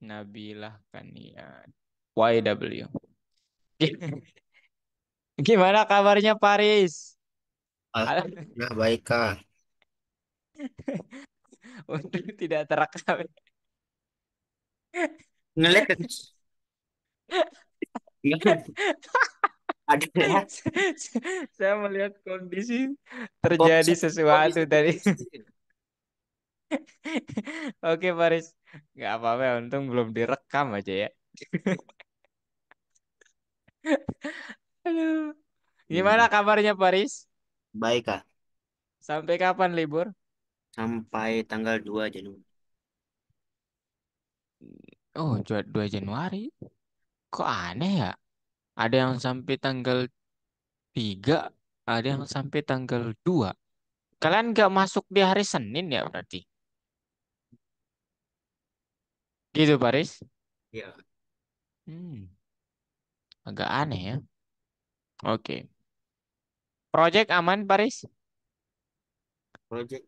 Nabilah Kaniat. YW. Gimana kabarnya Paris? Alhamdulillah baik Kak. Untuk tidak terekam. Ngeliat kan? Nggak ada ya. Saya melihat kondisi Kok terjadi bisa, kok sesuatu bisa tadi. begini sih? Oke Paris, nggak apa-apa ya, untung belum direkam aja ya. Aduh. Gimana Hmm, kabarnya Paris? baik Kak. Sampai kapan libur? Sampai tanggal 2 Januari. Oh, 2 Januari. Kok aneh ya? Ada yang sampai tanggal 3, ada yang sampai tanggal 2. Kalian nggak masuk di hari Senin ya berarti? Gitu Paris? Ya, Hmm, agak aneh ya. Oke. Project aman Paris? project.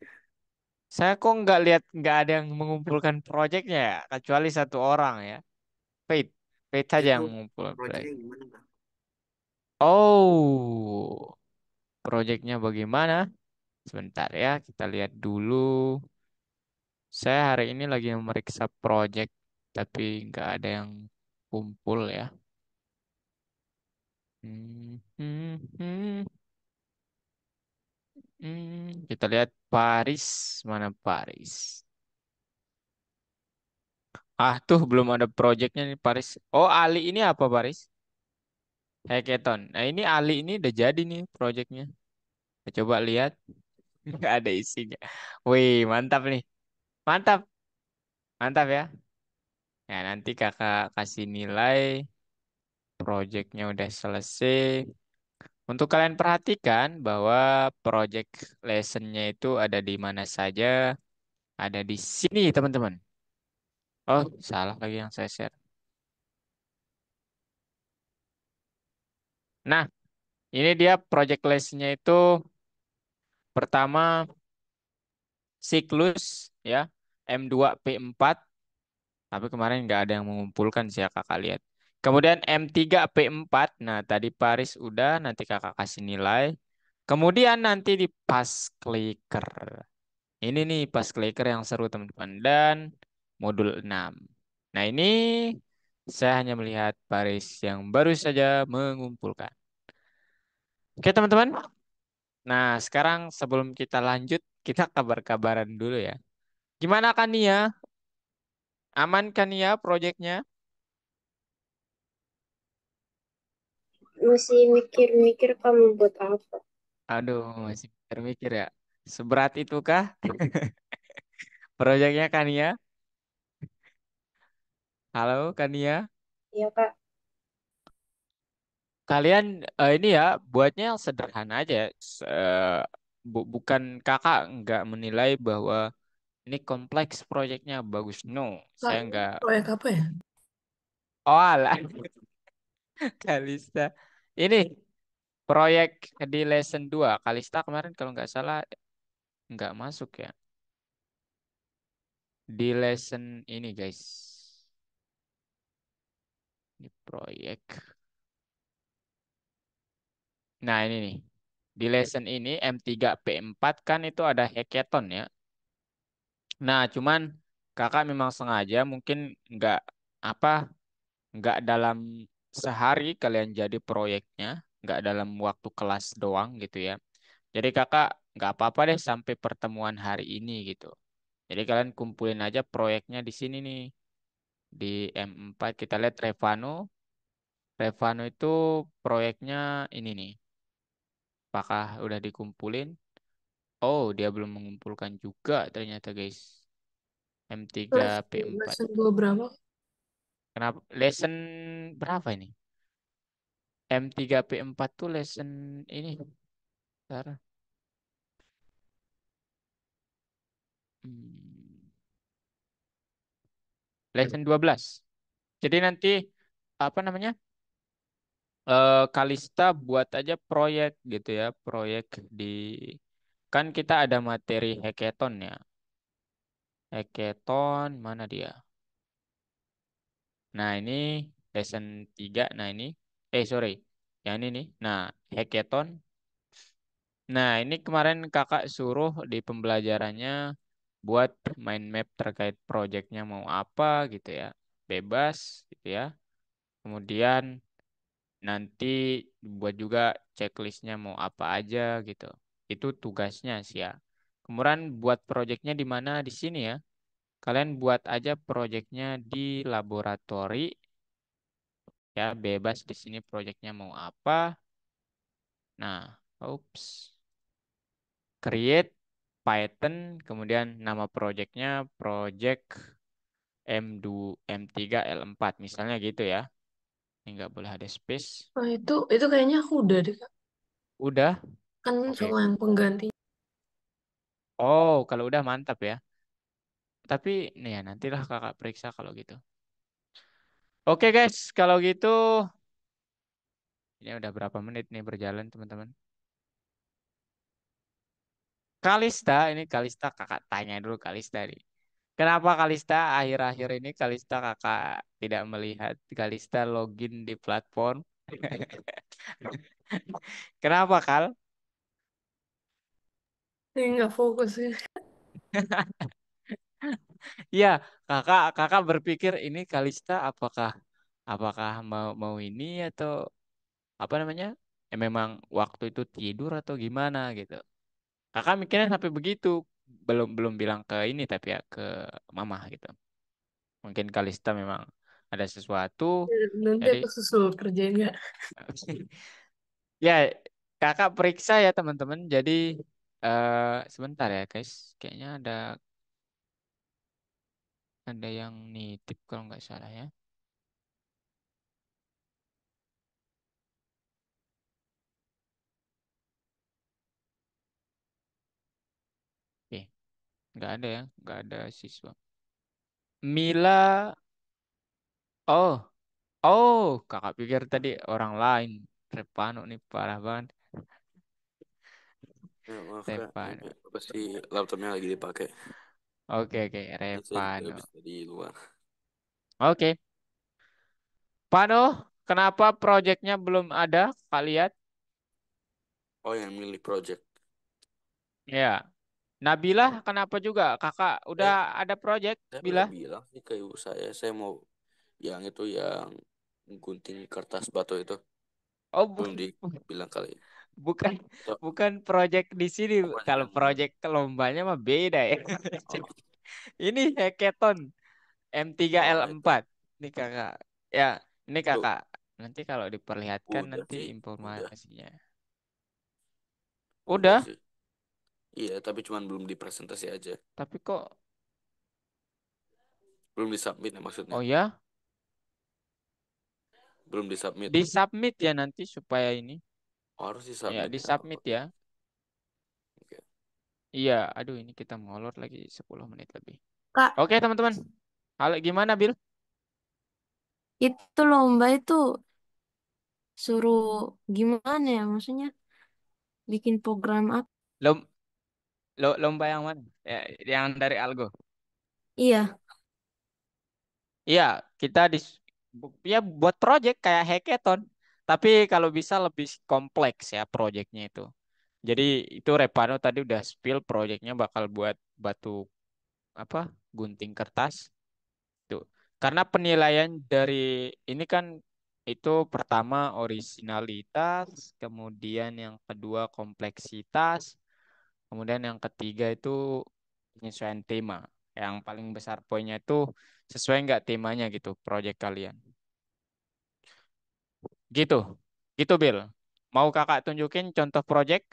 Saya kok nggak lihat, nggak ada yang mengumpulkan projectnya ya, kecuali satu orang ya. Faith. Faith saja Itu yang mengumpulkan project. projectnya gimana Kak? Oh, projectnya bagaimana? Sebentar ya, kita lihat dulu. Saya hari ini lagi memeriksa project, tapi nggak ada yang kumpul ya. Hmm, hmm, hmm, Kita lihat Paris, mana Paris? Ah, tuh belum ada projectnya nih Paris. Oh, Ali ini apa Paris? Hackathon. Nah, ini Ali ini udah jadi nih projectnya. Kita coba lihat. Nggak ada isinya. Wih, mantap nih. Mantap, mantap ya. Ya, nanti kakak kasih nilai. Projectnya udah selesai. Untuk kalian perhatikan bahwa project lessonnya itu ada di mana saja. Ada di sini, teman-teman. Oh, salah lagi yang saya share. Nah, ini dia project lessonnya itu pertama siklus ya M2P4. Tapi kemarin nggak ada yang mengumpulkan sih ya kakak lihat. Kemudian M3P4. Nah, tadi Paris udah, nanti kakak kasih nilai. Kemudian nanti di pas clicker. Ini nih pas clicker yang seru teman-teman. Dan modul 6. Nah, ini saya hanya melihat Paris yang baru saja mengumpulkan. Oke teman-teman. Nah, sekarang sebelum kita lanjut, kita kabar-kabaran dulu ya. Gimana kan Nia? Aman kan Nia proyeknya? Masih mikir-mikir kamu buat apa. Aduh, masih mikir-mikir ya. Seberat itukah proyeknya Kania? Halo Kania. Ya Kak, Kalian ini ya buatnya yang sederhana aja. Bukan kakak nggak menilai bahwa ini kompleks proyeknya bagus. No, Kak, saya ini nggak. proyek apa ya? Oh alah, Kalista. Ini proyek di lesson 2. Kalista kemarin kalau nggak salah nggak masuk ya. Di lesson ini guys. Ini proyek. Nah, ini nih. Di lesson ini M3P4 kan itu ada hackathon ya. Nah, cuman kakak memang sengaja mungkin nggak apa nggak dalam sehari kalian jadi proyeknya, nggak dalam waktu kelas doang gitu ya. Jadi kakak nggak apa-apa deh sampai pertemuan hari ini gitu. Jadi kalian kumpulin aja proyeknya di sini nih di M4 kita lihat Revano. Revano itu proyeknya ini nih. Apakah udah dikumpulin? Oh, dia belum mengumpulkan juga ternyata guys. M3P4. Lesson 2 berapa? Kenapa? Lesson berapa ini? M3P4 tuh lesson ini. Bentar. Hmm, Lesson 12. Jadi nanti apa namanya? Kalista buat aja proyek gitu ya. Proyek di kan kita ada materi hackathon ya. Hackathon mana dia? Nah, ini lesson 3. Nah, ini. Sorry. Yang ini nih. Nah, hackathon. Nah, ini kemarin kakak suruh di pembelajarannya buat mind map terkait proyeknya mau apa gitu ya. Bebas gitu ya. Kemudian nanti buat juga checklistnya mau apa aja gitu. Itu tugasnya sih ya. Kemudian buat proyeknya di mana di sini ya. Kalian buat aja proyeknya di laboratori ya, bebas di sini proyeknya mau apa. Nah, oops. Create Python, kemudian nama proyeknya project M3L4 misalnya gitu ya. Ini nggak boleh ada space. Oh, itu kayaknya aku udah deh, Kak. Udah? Kan Oke. sama yang pengganti. Oh, kalau udah mantap ya. Tapi nih ya nantilah kakak periksa kalau gitu. Oke guys, kalau gitu ini udah berapa menit nih berjalan teman-teman. Kalista, ini Kalista kakak tanya dulu Kalista nih. Kenapa Kalista akhir-akhir ini Kalista kakak tidak melihat Kalista login di platform? Kenapa Kal? Ini nggak fokus ya. Iya, kakak kakak berpikir ini Kalista apakah apakah mau mau ini atau apa namanya? Memang waktu itu tidur atau gimana gitu. Kakak mikirnya sampai begitu. Belum belum bilang ke ini tapi ya ke mama gitu. Mungkin Kalista memang ada sesuatu. Nanti Jadi aku susul kerjain nggak? ya kakak periksa ya teman-teman. Jadi sebentar ya guys. Kayaknya ada yang nitip kalau nggak salah ya. Oke, nggak ada ya. Nggak ada siswa. Mila. Oh, oh, kakak pikir tadi orang lain. Repano nih parah banget. Ya, maaf kak, ini Repano. pasti laptopnya lagi dipakai. Oke, oke, Ini saya juga Repano. habis dari luar. Oke, Pano, kenapa proyeknya belum ada? Kak lihat. Oh, yang milih project. Ya. Nabilah, kenapa juga? Kakak udah Saya, ada proyek, saya Bila? udah bilang sih ke ibu saya mau yang itu yang gunting kertas batu itu. Oh, Belum dibilang kali. bukan, Atau bukan proyek di sini. project Kalau yang mana? proyek lombanya mah beda ya. Oh, Ini hackathon oh itu. M3L4. Ini kakak. Ya, ini Itu kakak. Nanti kalau diperlihatkan udah nanti sih. Udah. informasinya. Udah Udah, sih. Iya, tapi cuman belum dipresentasi aja. tapi kok. Belum disubmit ya maksudnya. Oh ya, Belum disubmit. disubmit ya nanti supaya ini. Oh, harus Ya, disubmit ya. disubmit Oke. ya. Oke. Iya, aduh ini kita molor lagi 10 menit lebih. Kak, Oke, teman-teman. Halo, gimana, Bil? itu lomba itu suruh gimana ya? Maksudnya bikin program apa? Lom, lomba yang mana? Ya, yang dari Algo. Iya, Iya, kita ya buat project kayak hackathon. Tapi kalau bisa lebih kompleks ya projectnya itu. Jadi itu Repano tadi udah spill projectnya bakal buat batu apa? Gunting kertas. Tuh. Karena penilaian dari ini kan itu pertama originalitas, kemudian yang kedua kompleksitas, kemudian yang ketiga itu penyesuaian tema. Yang paling besar poinnya itu sesuai nggak temanya gitu, project kalian. Gitu, gitu Bill. Mau kakak tunjukin contoh project?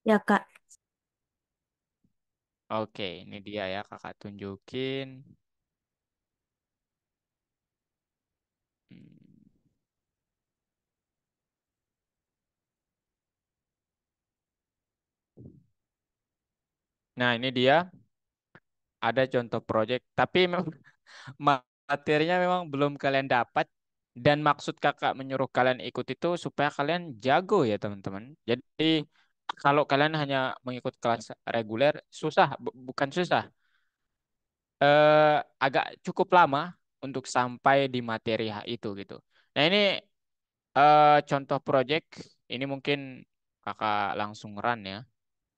ya Kak. Oke, ini dia ya kakak tunjukin. Hmm. Nah, ini dia ada contoh project. Tapi memang materinya memang belum kalian dapat dan maksud kakak menyuruh kalian ikut itu supaya kalian jago ya teman-teman. Jadi kalau kalian hanya mengikut kelas reguler susah, bukan susah, agak cukup lama untuk sampai di materi itu gitu. Nah, ini contoh project ini mungkin kakak langsung run ya.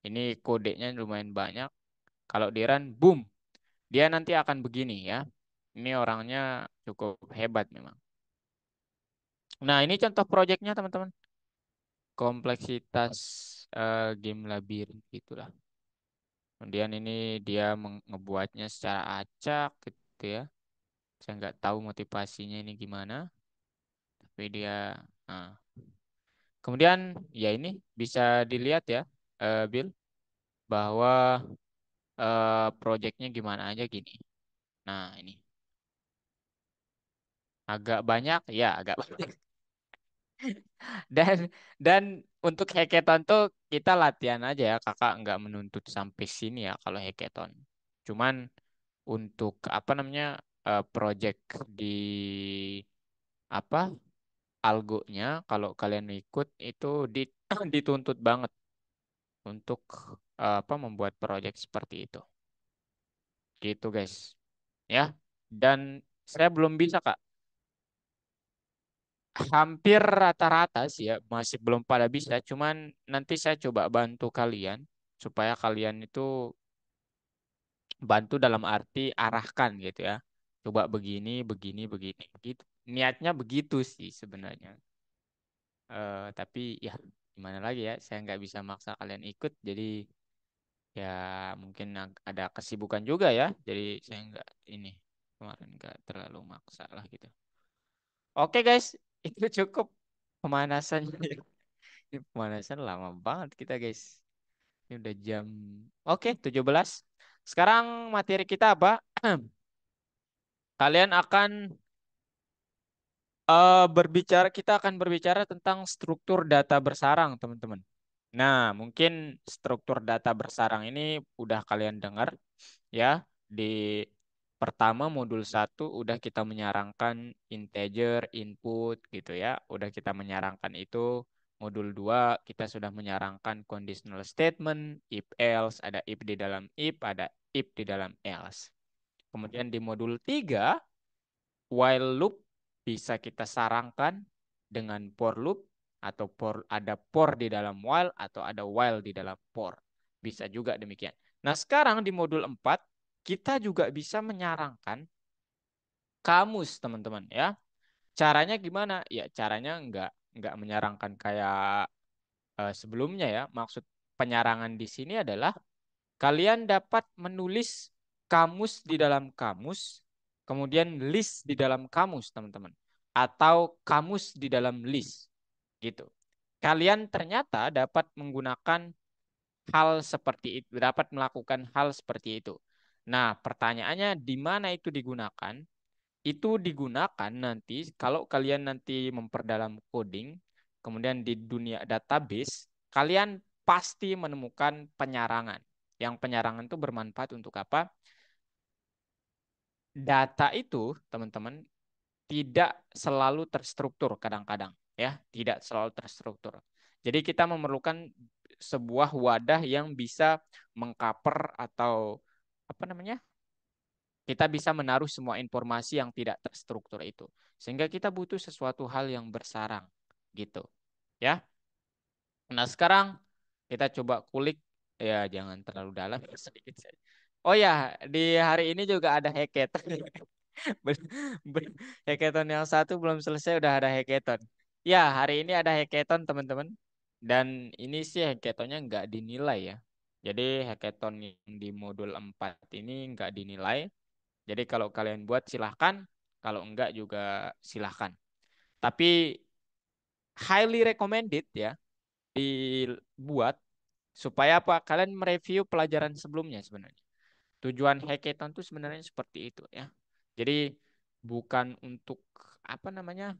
Ini kodenya lumayan banyak. Kalau di run, boom, dia nanti akan begini ya. Ini orangnya cukup hebat memang. Nah, ini contoh projectnya teman-teman. Kompleksitas game labirin gitulah. Kemudian ini dia ngebuatnya secara acak gitu ya. Saya nggak tahu motivasinya ini gimana, tapi dia. Nah. Kemudian ya ini bisa dilihat ya, Bill, bahwa projectnya gimana aja gini. Nah ini agak banyak, ya agak banyak. Dan dan untuk hackathon tuh kita latihan aja ya, kakak nggak menuntut sampai sini ya kalau hackathon. Cuman untuk apa namanya project di apa algonya kalau kalian ikut itu dituntut banget untuk apa membuat project seperti itu. Gitu guys. Ya. Dan saya belum bisa Kak. Hampir rata-rata sih ya masih belum pada bisa. Cuman nanti saya coba bantu kalian supaya kalian itu bantu dalam arti arahkan gitu ya. Coba begini, begini, begini. Gitu. Niatnya begitu sih sebenarnya. Tapi ya gimana lagi ya, saya nggak bisa maksa kalian ikut, jadi ya mungkin ada kesibukan juga ya, jadi saya nggak ini kemarin nggak terlalu maksa lah gitu. Oke guys, itu cukup pemanasannya. Ini pemanasan lama banget kita guys. Ini udah jam 17. Sekarang materi kita apa? Kalian akan kita akan berbicara tentang struktur data bersarang, teman-teman. Nah, mungkin struktur data bersarang ini udah kalian dengar ya. Di pertama modul satu udah kita menyarankan integer input gitu ya. Udah kita menyarankan itu. Modul 2 kita sudah menyarankan conditional statement, if else, ada if di dalam if, ada if di dalam else. Kemudian di modul 3 while loop bisa kita sarangkan dengan for loop atau ada for di dalam while atau ada while di dalam for. Bisa juga demikian. Nah, sekarang di modul 4 kita juga bisa menyarankan kamus, teman-teman ya. Caranya gimana? Ya, caranya nggak menyarankan kayak sebelumnya ya. Maksud penyarangan di sini adalah kalian dapat menulis kamus di dalam kamus, kemudian list di dalam kamus, teman-teman. Atau kamus di dalam list, gitu. Kalian ternyata dapat menggunakan hal seperti itu, dapat melakukan hal seperti itu. Nah, pertanyaannya di mana itu digunakan? Itu digunakan nanti kalau kalian nanti memperdalam coding, kemudian di dunia database, kalian pasti menemukan penyarangan. Yang penyarangan itu bermanfaat untuk apa? Data itu, teman-teman, tidak selalu terstruktur kadang-kadang, ya, tidak selalu terstruktur. Jadi kita memerlukan sebuah wadah yang bisa mengcover atau apa namanya? Kita bisa menaruh semua informasi yang tidak terstruktur itu. Sehingga kita butuh sesuatu hal yang bersarang gitu. Ya. Nah, sekarang kita coba kulik ya jangan terlalu dalam sedikit saja. Oh ya, di hari ini juga ada hackathon. Bel- Hackathon yang satu belum selesai udah ada hackathon. Ya, hari ini ada hackathon teman-teman. Dan ini sih hackathonnya nggak dinilai ya. Jadi hackathon yang di modul 4 ini nggak dinilai. Jadi kalau kalian buat silahkan, kalau enggak juga silahkan. Tapi highly recommended ya dibuat supaya apa? Kalian mereview pelajaran sebelumnya sebenarnya. Tujuan hackathon itu sebenarnya seperti itu ya. Jadi bukan untuk apa namanya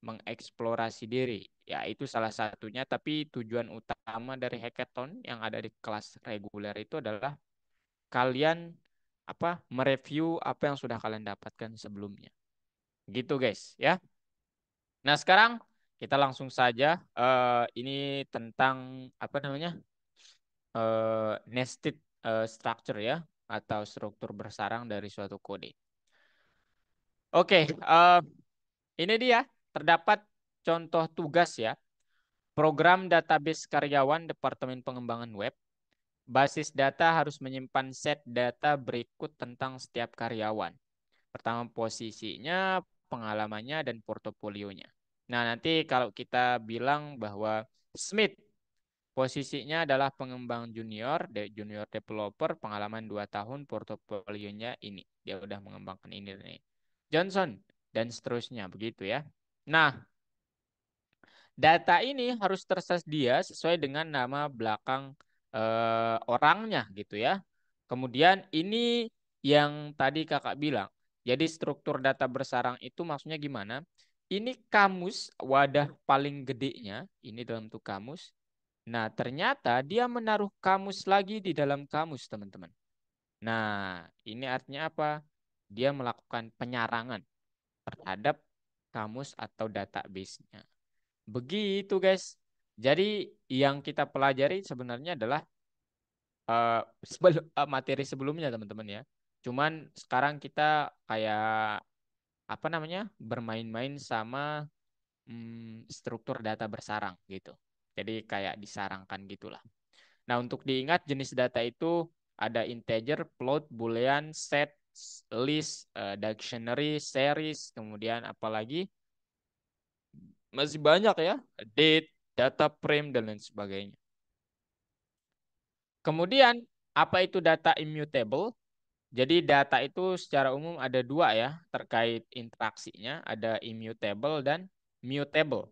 mengeksplorasi diri. Ya itu salah satunya. Tapi tujuan utama dari hackathon yang ada di kelas reguler itu adalah kalian apa mereview apa yang sudah kalian dapatkan sebelumnya. Gitu guys ya. Nah sekarang kita langsung saja ini tentang apa namanya nested structure ya atau struktur bersarang dari suatu kode. Oke, ini dia terdapat contoh tugas ya. Program database karyawan Departemen Pengembangan Web. Basis data harus menyimpan set data berikut tentang setiap karyawan. Pertama posisinya, pengalamannya, dan portofolionya. Nah, nanti kalau kita bilang bahwa Smith posisinya adalah pengembang junior, junior developer, pengalaman 2 tahun, portofolionya ini. Dia udah mengembangkan ini dan ini. Johnson, dan seterusnya, begitu ya. Nah, data ini harus tersedia sesuai dengan nama belakang orangnya gitu ya. Kemudian ini yang tadi kakak bilang. Jadi struktur data bersarang itu maksudnya gimana? Ini kamus wadah paling gedenya, ini dalam bentuk kamus. Nah, ternyata dia menaruh kamus lagi di dalam kamus, teman-teman. Nah, ini artinya apa? Dia melakukan penyarangan terhadap kamus atau database-nya. Begitu, guys. Jadi, yang kita pelajari sebenarnya adalah materi sebelumnya, teman-teman ya. Cuman sekarang kita kayak apa namanya? Bermain-main sama struktur data bersarang gitu. Jadi kayak disarangkan gitulah. Nah, untuk diingat jenis data itu ada integer, float, boolean, set, list, dictionary, series, kemudian apalagi masih banyak ya, date, data frame, dan lain sebagainya. Kemudian, apa itu data immutable? Jadi data itu secara umum ada dua ya terkait interaksinya, ada immutable dan mutable.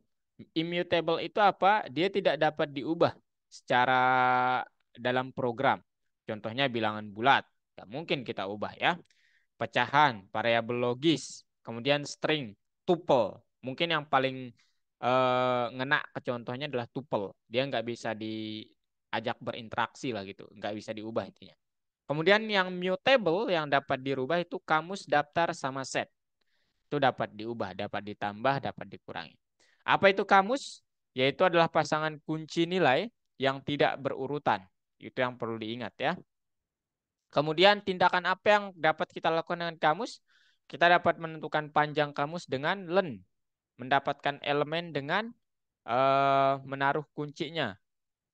Immutable itu apa? Dia tidak dapat diubah secara dalam program. Contohnya bilangan bulat, nggak mungkin kita ubah ya. Pecahan, variabel logis, kemudian string, tuple. Mungkin yang paling ngena ke contohnya adalah tuple. Dia nggak bisa diajak berinteraksi lah gitu, nggak bisa diubah intinya. Kemudian yang mutable yang dapat dirubah itu kamus, daftar, sama set. Itu dapat diubah, dapat ditambah, dapat dikurangi. Apa itu kamus? Yaitu adalah pasangan kunci nilai yang tidak berurutan. Itu yang perlu diingat ya. Kemudian tindakan apa yang dapat kita lakukan dengan kamus? Kita dapat menentukan panjang kamus dengan len. Mendapatkan elemen dengan menaruh kuncinya.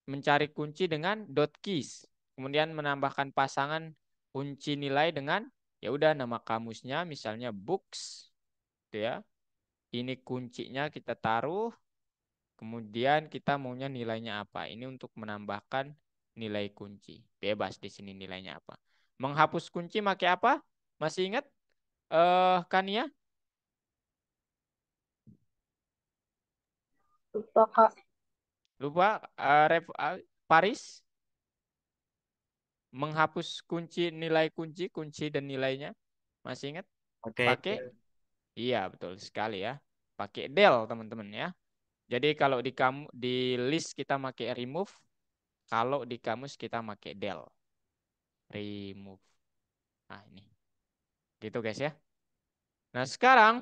Mencari kunci dengan dot keys. Kemudian menambahkan pasangan kunci nilai dengan ya udah nama kamusnya misalnya books gitu ya. Ini kuncinya kita taruh, kemudian kita maunya nilainya apa? Ini untuk menambahkan nilai kunci. Bebas di sini nilainya apa. Menghapus kunci pakai apa? Masih ingat Kania? Lupa, Kak. Lupa Paris? Menghapus kunci, nilai kunci, kunci dan nilainya. Masih ingat? Oke. Pakai? Iya, betul sekali ya. Pakai del, teman-teman ya. Jadi kalau di list kita pakai remove, kalau di kamus kita pakai del. Remove. Nah, ini. Gitu guys ya. Nah, sekarang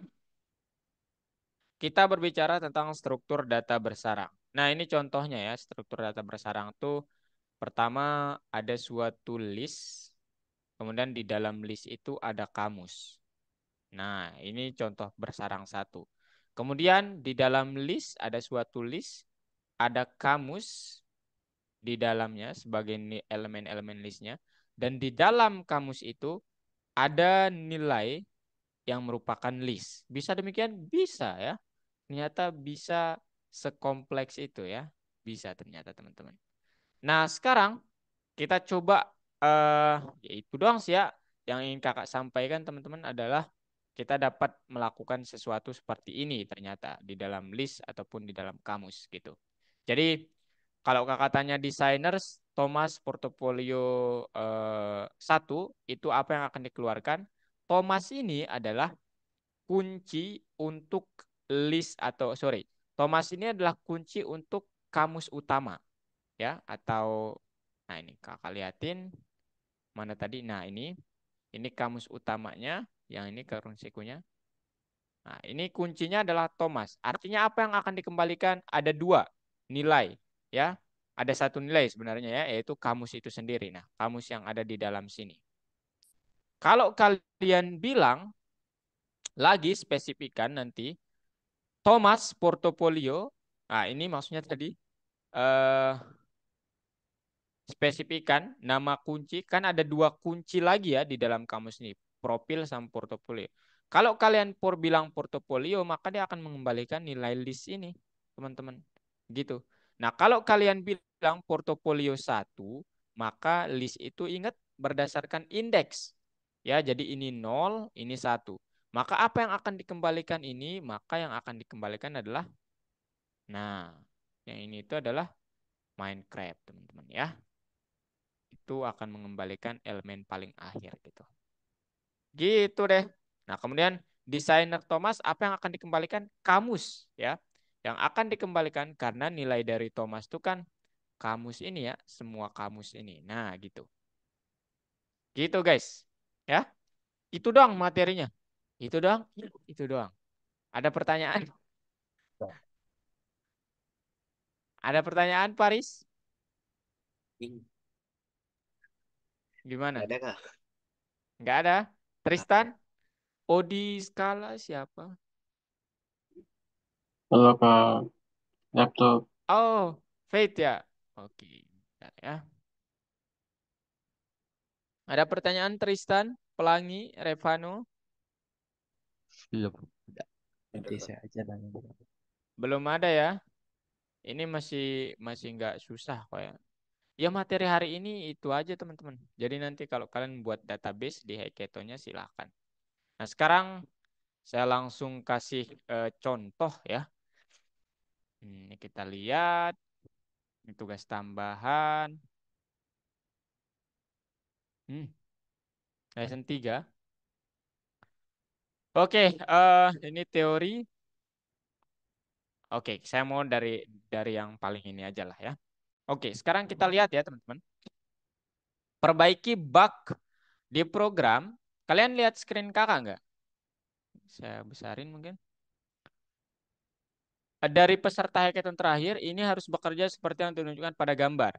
kita berbicara tentang struktur data bersarang. Nah, ini contohnya ya, struktur data bersarang itu pertama ada suatu list, kemudian di dalam list itu ada kamus. Nah, ini contoh bersarang satu. Kemudian di dalam list ada suatu list, ada kamus di dalamnya sebagai elemen-elemen listnya. Dan di dalam kamus itu ada nilai yang merupakan list. Bisa demikian? Bisa ya. Ternyata bisa sekompleks itu ya. Bisa ternyata teman-teman. Nah, sekarang kita coba ya itu doang sih ya. Yang ingin kakak sampaikan teman-teman adalah kita dapat melakukan sesuatu seperti ini ternyata di dalam list ataupun di dalam kamus gitu. Jadi kalau kakak tanya designers, Thomas portofolio 1 itu apa yang akan dikeluarkan? Thomas ini adalah kunci untuk list atau sorry, Thomas ini adalah kunci untuk kamus utama ya atau nah ini kakak liatin mana tadi? Nah ini kamus utamanya, yang ini karun sekunya. Nah, ini kuncinya adalah Thomas. Artinya apa yang akan dikembalikan? Ada dua nilai, ya. Ada satu nilai sebenarnya ya, yaitu kamus itu sendiri. Nah, kamus yang ada di dalam sini. Kalau kalian bilang lagi spesifikkan nanti Thomas portofolio. Nah, ini maksudnya tadi eh spesifikkan nama kunci, kan ada dua kunci lagi ya di dalam kamus ini, profil sama portofolio. Kalau kalian bilang portofolio, maka dia akan mengembalikan nilai list ini, teman-teman. Gitu. Nah, kalau kalian bilang portofolio satu, maka list itu ingat berdasarkan indeks. Ya, jadi ini 0, ini 1. Maka apa yang akan dikembalikan ini? Maka yang akan dikembalikan adalah, nah, yang ini itu adalah Minecraft, teman-teman ya. Itu akan mengembalikan elemen paling akhir gitu. Gitu deh. Nah, kemudian desainer Thomas apa yang akan dikembalikan? Kamus ya. Yang akan dikembalikan karena nilai dari Thomas itu kan kamus ini ya, semua kamus ini. Nah, gitu. Gitu guys. Ya. Itu doang materinya. Itu doang. Itu doang. Ada pertanyaan? Ada pertanyaan, Paris? Ing, Gimana? ada kah? Nggak ada? Tristan? Ada. Odi skala siapa? Kalau ke laptop, Oh, Faith ya. Oke. Bentar ya. Ada pertanyaan Tristan, Pelangi, Revano? Belum. Udah. Ada Nanti kah? saya aja nanya. Belum ada ya. Ini masih masih nggak susah kok ya. Ya materi hari ini itu aja teman-teman. Jadi nanti kalau kalian buat database di Hackathon-nya silahkan. Nah sekarang saya langsung kasih contoh ya. Ini kita lihat. Ini tugas tambahan. Hmm, lesson 3. Oke, ini teori. Oke, saya mau dari yang paling ini aja lah ya. Oke, sekarang kita lihat ya teman-teman. Perbaiki bug di program. Kalian lihat screen kakak nggak? Saya besarin mungkin. Dari peserta hackathon terakhir, ini harus bekerja seperti yang ditunjukkan pada gambar.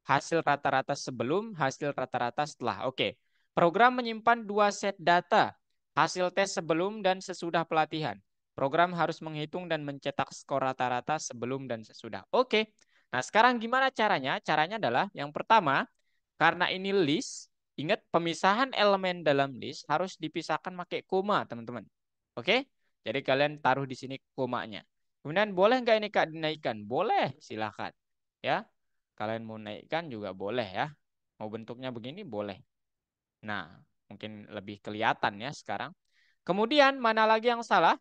Hasil rata-rata sebelum, hasil rata-rata setelah. Oke. Program menyimpan dua set data. Hasil tes sebelum dan sesudah pelatihan. Program harus menghitung dan mencetak skor rata-rata sebelum dan sesudah. Oke. Nah, sekarang gimana caranya? Caranya adalah yang pertama, karena ini list, ingat pemisahan elemen dalam list harus dipisahkan pakai koma, teman-teman. Oke? Jadi kalian taruh di sini komanya. Kemudian boleh nggak ini Kak dinaikkan? Boleh, silahkan. Ya, kalian mau naikkan juga boleh ya. Mau bentuknya begini boleh. Nah, mungkin lebih kelihatan ya sekarang. Kemudian mana lagi yang salah?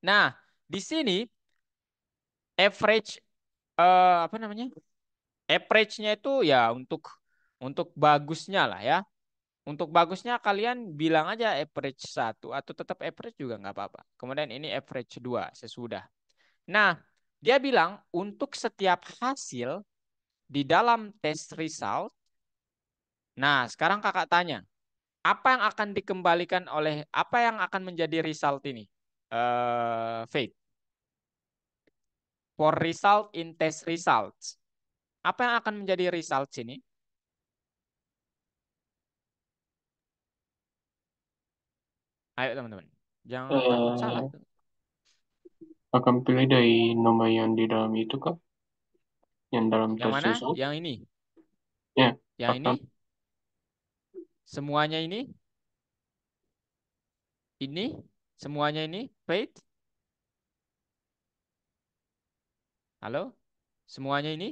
Nah, di sini average apa namanya? Average-nya itu ya untuk bagusnya lah ya. Untuk bagusnya kalian bilang aja average 1 atau tetap average juga nggak apa-apa. Kemudian ini average 2 sesudah. Nah, dia bilang untuk setiap hasil di dalam test result. Nah, sekarang kakak tanya, apa yang akan dikembalikan apa yang akan menjadi result ini? Faith. For result in test results. Apa yang akan menjadi result sini? Ayo teman-teman. Jangan takut salah. eh, akan pilih dari nama yang di dalam itu kah? Yang dalam Yang tes mana? result? Yang ini. Ya, Yang ini. akan. Semuanya ini. Ini. Semuanya ini. Faith. Halo? Semuanya ini?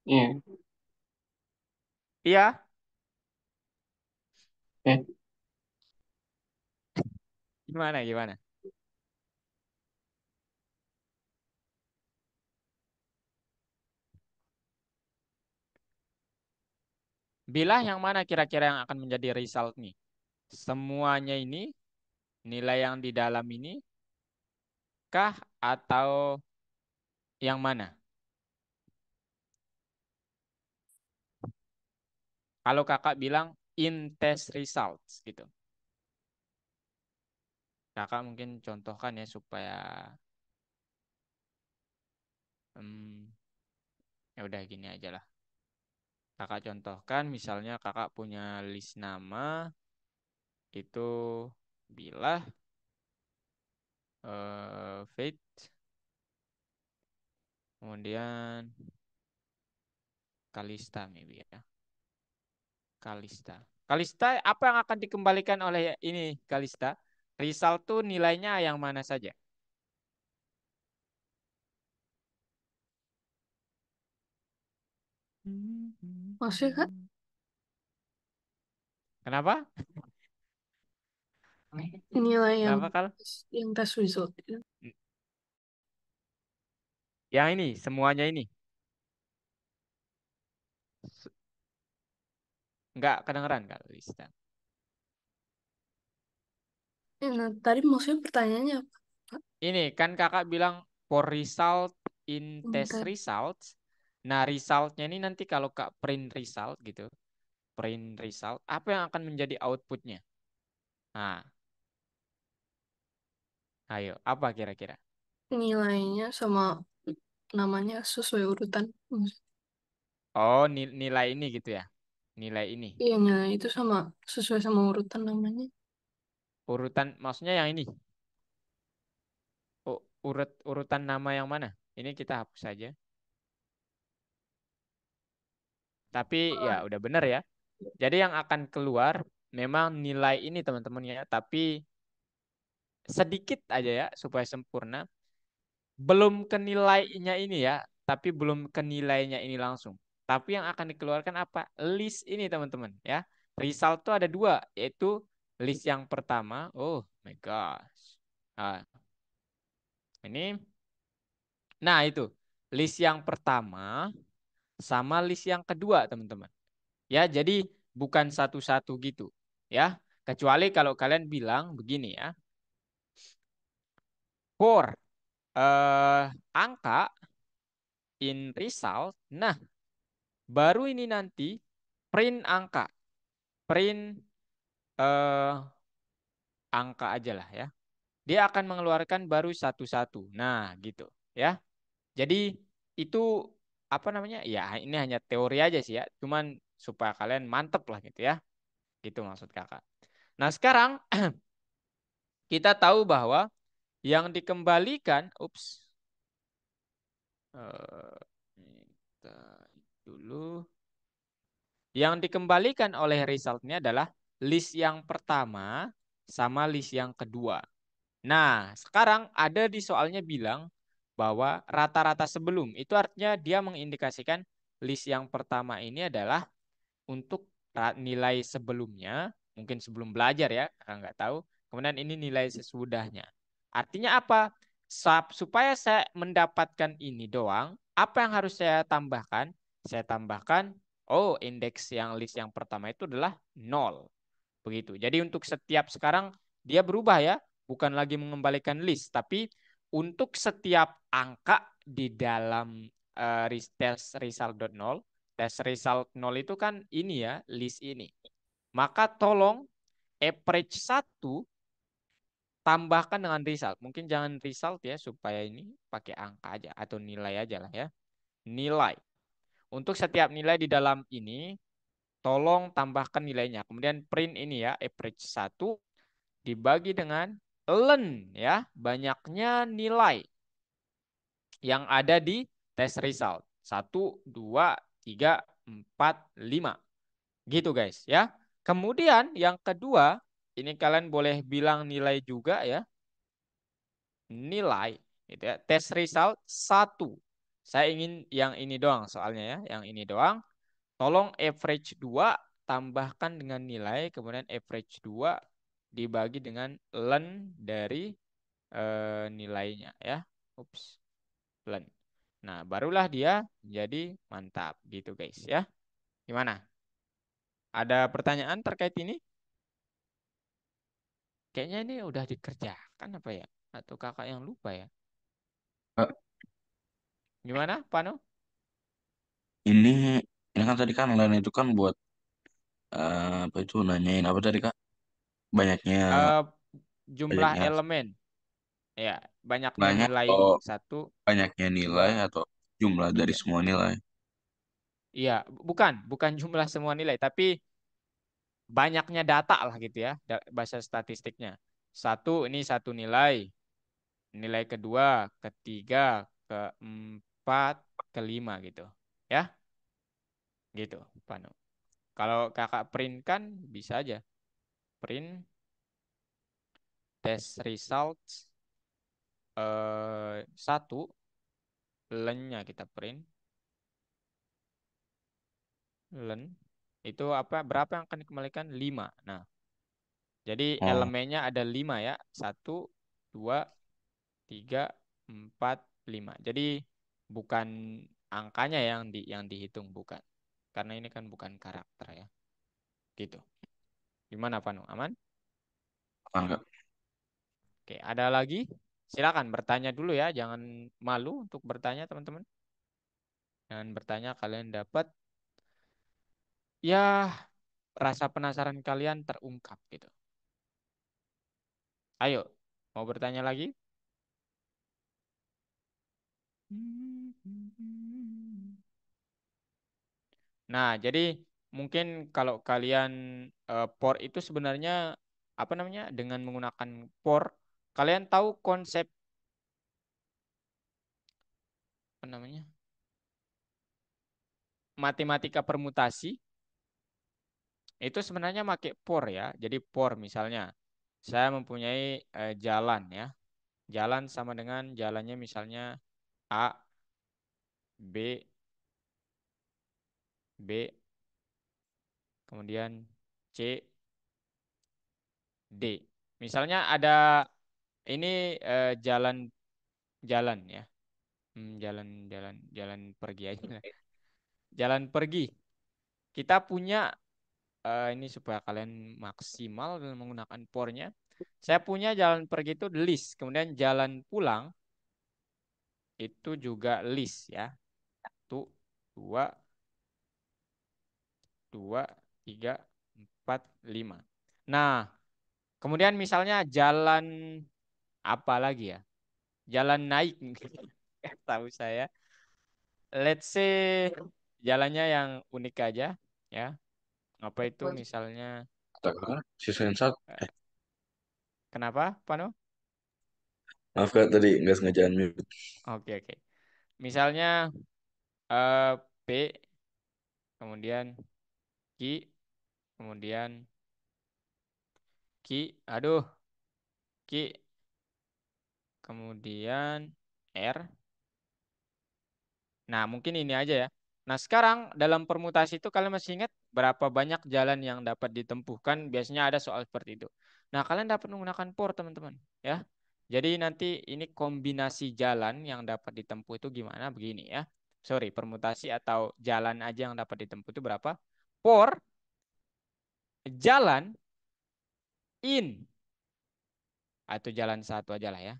Iya, Iya. eh, Gimana? Gimana? Bilah yang mana kira-kira yang akan menjadi result nih? Semuanya ini, nilai yang di dalam ini, kah atau yang mana? Kalau kakak bilang in test results gitu. Kakak mungkin contohkan ya supaya hmm, ya udah gini aja lah. Kakak contohkan misalnya kakak punya list nama itu Bilah, Faith, kemudian Kalista maybe ya. Kalista. Kalista apa yang akan dikembalikan oleh ini Kalista? Result tuh nilainya yang mana saja? Maksudnya Kak? Kenapa? Nilai Kenapa Kal? yang tes result itu. Yang ini, semuanya ini. Enggak kedengeran Kalista. Nah, tadi maksudnya pertanyaannya apa? Kak? Ini kan kakak bilang for result in test Bentar. results. Nah, resultnya ini nanti kalau kak print result gitu. Print result, apa yang akan menjadi outputnya? Nah, ayo, apa kira-kira? Nilainya sama namanya sesuai urutan. Oh, nilai ini gitu ya? Nilai ini. Iya, nilai itu sama sesuai sama urutan namanya. Urutan, maksudnya yang ini. Urutan nama yang mana? Ini kita hapus saja. Tapi ya udah benar ya. Jadi yang akan keluar memang nilai ini teman-teman ya. Tapi sedikit aja ya supaya sempurna. Belum ke nilainya ini ya. Tapi belum ke nilainya ini langsung. Tapi yang akan dikeluarkan apa? List ini teman-teman ya. Result tuh ada dua. Yaitu list yang pertama. Oh my gosh. Nah, ini. Nah itu. List yang pertama sama list yang kedua teman-teman. Ya, jadi bukan satu-satu gitu. Ya, kecuali kalau kalian bilang begini ya. For angka in result. Nah, baru ini nanti print angka. Print eh, angka aja lah ya. Dia akan mengeluarkan baru satu-satu. Nah, gitu ya. Jadi itu apa namanya? Ya, ini hanya teori aja sih ya. Cuman supaya kalian mantep lah gitu ya. Gitu maksud kakak. Nah, sekarang kita tahu bahwa yang dikembalikan, kita dulu, yang dikembalikan oleh resultnya adalah list yang pertama sama list yang kedua. Nah, sekarang ada di soalnya bilang bahwa rata-rata sebelum, itu artinya dia mengindikasikan list yang pertama ini adalah untuk nilai sebelumnya, mungkin sebelum belajar ya, kakak nggak tahu. Kemudian ini nilai sesudahnya. Artinya apa? Supaya saya mendapatkan ini doang, apa yang harus saya tambahkan? Saya tambahkan, oh indeks yang list yang pertama itu adalah 0. Begitu. Jadi untuk setiap sekarang dia berubah ya, bukan lagi mengembalikan list, tapi untuk setiap angka di dalam test result.0, test result 0 itu kan ini ya, list ini. Maka tolong average 1 tambahkan dengan result. Mungkin jangan result ya, supaya ini pakai angka aja atau nilai aja lah ya. Nilai. Untuk setiap nilai di dalam ini, tolong tambahkan nilainya. Kemudian print ini ya, average 1 dibagi dengan ln ya, banyaknya nilai yang ada di test result. 1, 2, 3, 4, 5. Gitu guys ya. Kemudian yang kedua, ini kalian boleh bilang nilai juga ya. Nilai gitu ya. Test result 1. Saya ingin yang ini doang soalnya ya, yang ini doang. Tolong average 2 tambahkan dengan nilai, kemudian average 2 dibagi dengan ln dari nilainya ya. Ln. Nah, barulah dia jadi mantap gitu guys ya. Gimana? Ada pertanyaan terkait ini? Kayaknya ini udah dikerjakan apa ya? Atau kakak yang lupa ya? Eh, Gimana, Pano? ini ini kan tadi kan lain itu kan buat apa itu nanyain apa tadi Kak? Banyaknya Eh, jumlah banyaknya elemen. Ya, banyaknya nanya nilai atau satu, banyaknya dua. nilai atau jumlah dari Tiga. semua nilai. Iya, bukan jumlah semua nilai, tapi banyaknya data lah gitu ya, bahasa statistiknya. Ini satu nilai, nilai kedua, ketiga, keempat, kelima gitu. Ya, gitu, Panu. Kalau kakak print kan bisa aja print test results satu, len-nya kita print, len itu apa? Berapa yang akan dikembalikan? 5. Nah, jadi Oh, elemennya ada 5 ya. Satu, dua, tiga, empat, lima. Jadi bukan angkanya yang dihitung, bukan. Karena ini kan bukan karakter ya. Gitu. Gimana Panu? Aman? aman, Kak. Oke, ada lagi? Silakan bertanya dulu ya, jangan malu untuk bertanya teman-teman. Jangan bertanya, kalian dapat ya rasa penasaran kalian terungkap gitu. Ayo, mau bertanya lagi? Nah, jadi mungkin kalau kalian por itu sebenarnya apa namanya? Dengan menggunakan por, kalian tahu konsep apa namanya? Matematika permutasi itu sebenarnya pakai por ya. Jadi por misalnya saya mempunyai jalan ya. Jalan sama dengan jalannya misalnya A, B, B, kemudian C, D. Misalnya ada ini jalan jalan ya. Jalan pergi aja lah. Jalan pergi. Kita punya ini supaya kalian maksimal dalam menggunakan pornya. Saya punya jalan pergi itu list, kemudian jalan pulang itu juga list ya. Satu, dua, dua, tiga, empat, lima. Nah, kemudian misalnya jalan apa lagi ya? Jalan naik mungkin. Tahu saya. Let's say jalannya yang unik aja ya. Apa itu misalnya Kata Kakak, sisain satu. eh, kenapa, Pano? Maaf Kak, tadi nggak sengaja mute. Oke, oke. Misalnya eh, P, kemudian Q, kemudian Q, aduh, Q, kemudian R. Nah, mungkin ini aja ya. Nah, sekarang dalam permutasi itu kalian masih ingat berapa banyak jalan yang dapat ditempuh? Kan biasanya ada soal seperti itu. Nah, kalian dapat menggunakan por, teman-teman. Ya. Jadi nanti ini kombinasi jalan yang dapat ditempuh itu gimana? Begini ya. Sorry, permutasi atau jalan aja yang dapat ditempuh itu berapa? Por jalan in atau jalan satu aja lah ya.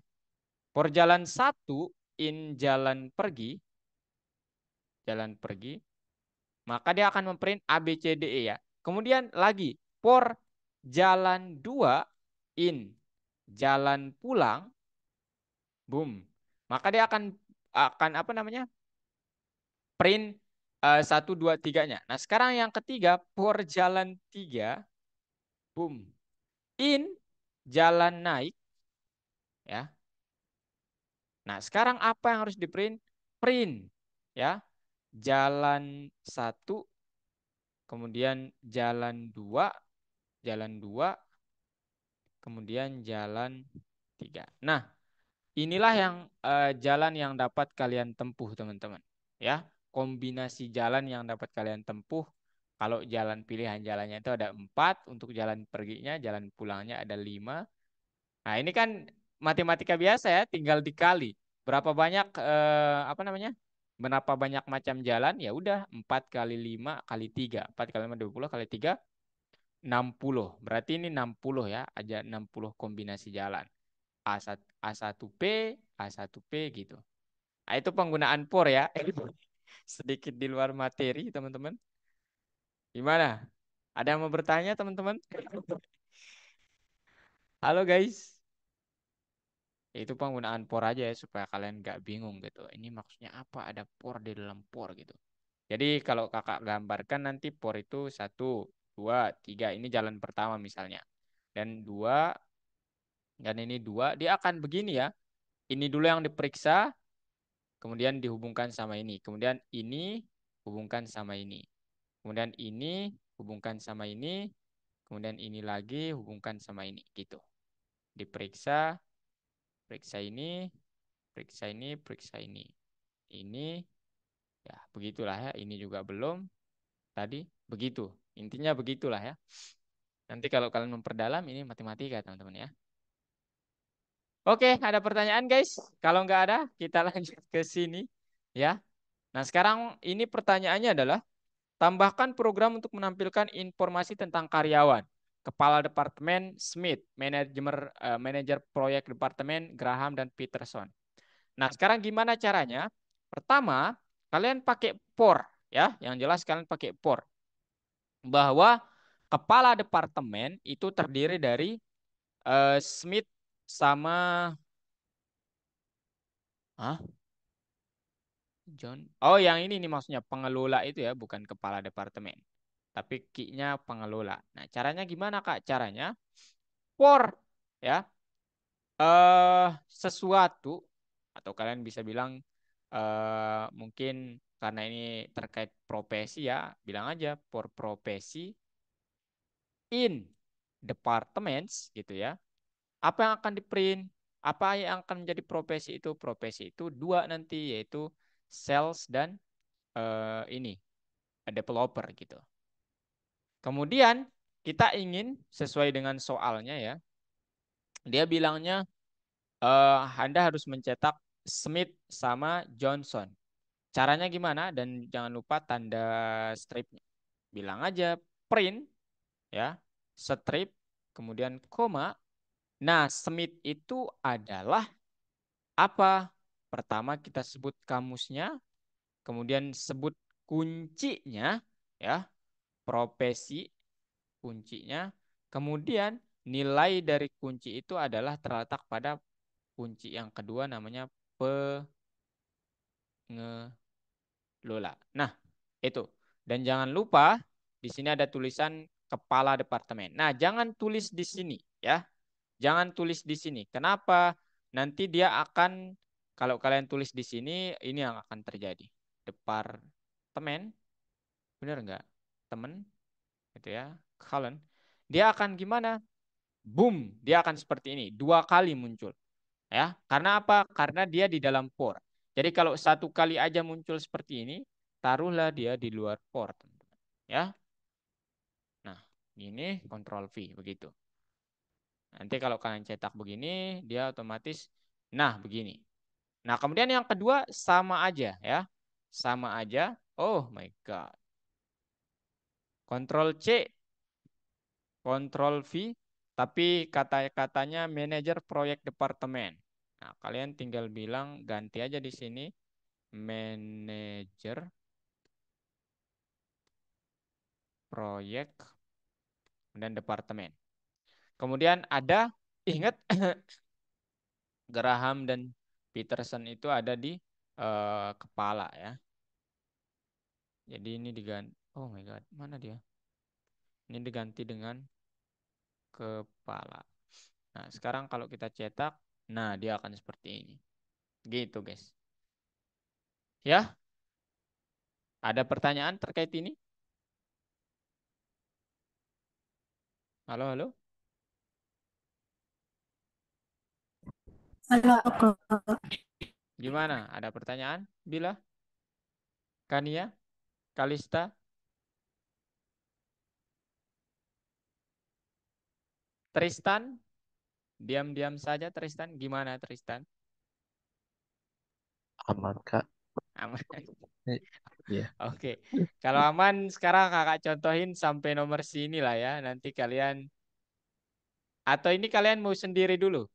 Por jalan satu in jalan pergi, maka dia akan memprint A, B, C, D, E ya. Kemudian lagi, por jalan 2 in jalan pulang, boom. Maka dia akan apa namanya? Print 1, 2, 3-nya. Nah, sekarang yang ketiga, por jalan 3, boom. In jalan naik, ya. Nah, sekarang apa yang harus di print? Print, ya. Jalan 1, kemudian jalan 2, kemudian jalan 3. Nah, inilah yang jalan yang dapat kalian tempuh, teman-teman. Ya, kombinasi jalan yang dapat kalian tempuh. Kalau jalan pilihan jalannya itu ada 4, untuk jalan perginya, jalan pulangnya ada 5. Nah, ini kan matematika biasa ya, tinggal dikali. Berapa banyak apa namanya? Berapa banyak macam jalan? Ya udah, 4 kali 5 kali 3. 4 kali 5 20 kali 3 60. Berarti ini 60 ya, ada 60 kombinasi jalan. A1P, A1P gitu. Nah, itu penggunaan por ya. Sedikit di luar materi, teman-teman. Gimana? Ada yang mau bertanya, teman-teman? Halo guys. Itu penggunaan por aja ya supaya kalian nggak bingung gitu. Ini maksudnya apa? Ada por di dalam por gitu. Jadi kalau kakak gambarkan nanti por itu 1, 2, 3. Ini jalan pertama misalnya. Dan 2, dan ini 2. Dia akan begini ya. Ini dulu yang diperiksa, kemudian dihubungkan sama ini. Kemudian ini hubungkan sama ini. Kemudian ini hubungkan sama ini. Kemudian ini lagi hubungkan sama ini. Gitu. Diperiksa, periksa ini, periksa ini, periksa ini. Ini, ya begitulah ya. Ini juga belum. Tadi begitu. Intinya begitulah ya. Nanti kalau kalian memperdalam ini matematika teman-teman ya. Oke, ada pertanyaan guys? Kalau nggak ada, kita lanjut ke sini ya. Nah, sekarang ini pertanyaannya adalah tambahkan program untuk menampilkan informasi tentang karyawan. Kepala Departemen Smith, manajer proyek Departemen Graham dan Peterson. Nah, sekarang gimana caranya? Pertama, kalian pakai for ya, yang jelas kalian pakai for. Bahwa kepala departemen itu terdiri dari Smith sama Hah? John. Oh, yang ini nih maksudnya pengelola itu ya, bukan kepala departemen. Tapi key-nya pengelola. Nah, caranya gimana, Kak? Caranya for ya. Sesuatu atau kalian bisa bilang mungkin karena ini terkait profesi ya, bilang aja for profesi in departments gitu ya. Apa yang akan di-print? Apa yang akan menjadi profesi itu? Profesi itu dua nanti, yaitu sales dan ini developer gitu. Kemudian kita ingin sesuai dengan soalnya ya. Dia bilangnya Anda harus mencetak Smith sama Johnson. Caranya gimana? Dan jangan lupa tanda stripnya. Bilang aja print ya, strip, kemudian koma. Nah, Smith itu adalah apa? Pertama kita sebut kamusnya, kemudian sebut kuncinya ya, profesi kuncinya, kemudian nilai dari kunci itu adalah terletak pada kunci yang kedua namanya pengelola. Nah, itu. Dan jangan lupa di sini ada tulisan kepala departemen. Nah, jangan tulis di sini ya. Jangan tulis di sini. Kenapa? Nanti dia akan kalau kalian tulis di sini ini yang akan terjadi. Departemen, benar nggak? Temen, gitu ya. Kalian, dia akan gimana? Boom, dia akan seperti ini, 2 kali muncul. Ya, karena apa? Karena dia di dalam for. Jadi kalau 1 kali aja muncul seperti ini, taruhlah dia di luar for, teman-teman. Ya. Nah, ini kontrol V begitu. Nanti kalau kalian cetak begini, dia otomatis nah begini. Nah, kemudian yang kedua sama aja ya. Sama aja. Oh my God. Kontrol C, kontrol V, tapi kata-katanya manajer proyek departemen. Nah, kalian tinggal bilang ganti aja di sini manajer proyek dan departemen. Kemudian ada ingat Graham dan Peterson itu ada di kepala ya. Jadi ini diganti. Oh my God, mana dia? Ini diganti dengan kepala. Nah, sekarang kalau kita cetak, nah dia akan seperti ini. Gitu, guys. Ya, ada pertanyaan terkait ini? Halo, halo. Halo, Gimana? Ada pertanyaan? Bila? Kania? Kalista? Tristan? Diam-diam saja Tristan. Gimana Tristan? Aman, Kak. Aman. Iya. Oke. Kalau aman sekarang kakak contohin sampai nomor sini lah ya. Nanti kalian atau ini kalian mau sendiri dulu?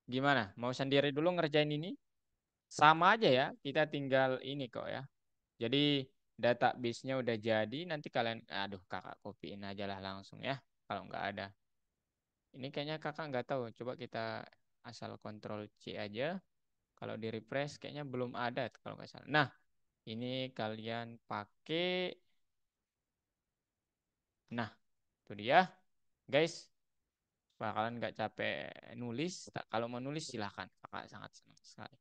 Gimana? Mau sendiri dulu ngerjain ini? Sama aja ya. Kita tinggal ini kok ya. Jadi database-nya udah jadi. Nanti kalian, aduh kakak copyin aja lah langsung ya. Kalau nggak ada. Ini kayaknya kakak nggak tahu. Coba kita asal kontrol C aja. Kalau di refresh kayaknya belum ada kalau nggak salah. Nah, ini kalian pakai. Nah, itu dia, guys. Supaya kalian nggak capek nulis. Kalau mau nulis silahkan. Kakak sangat senang sekali.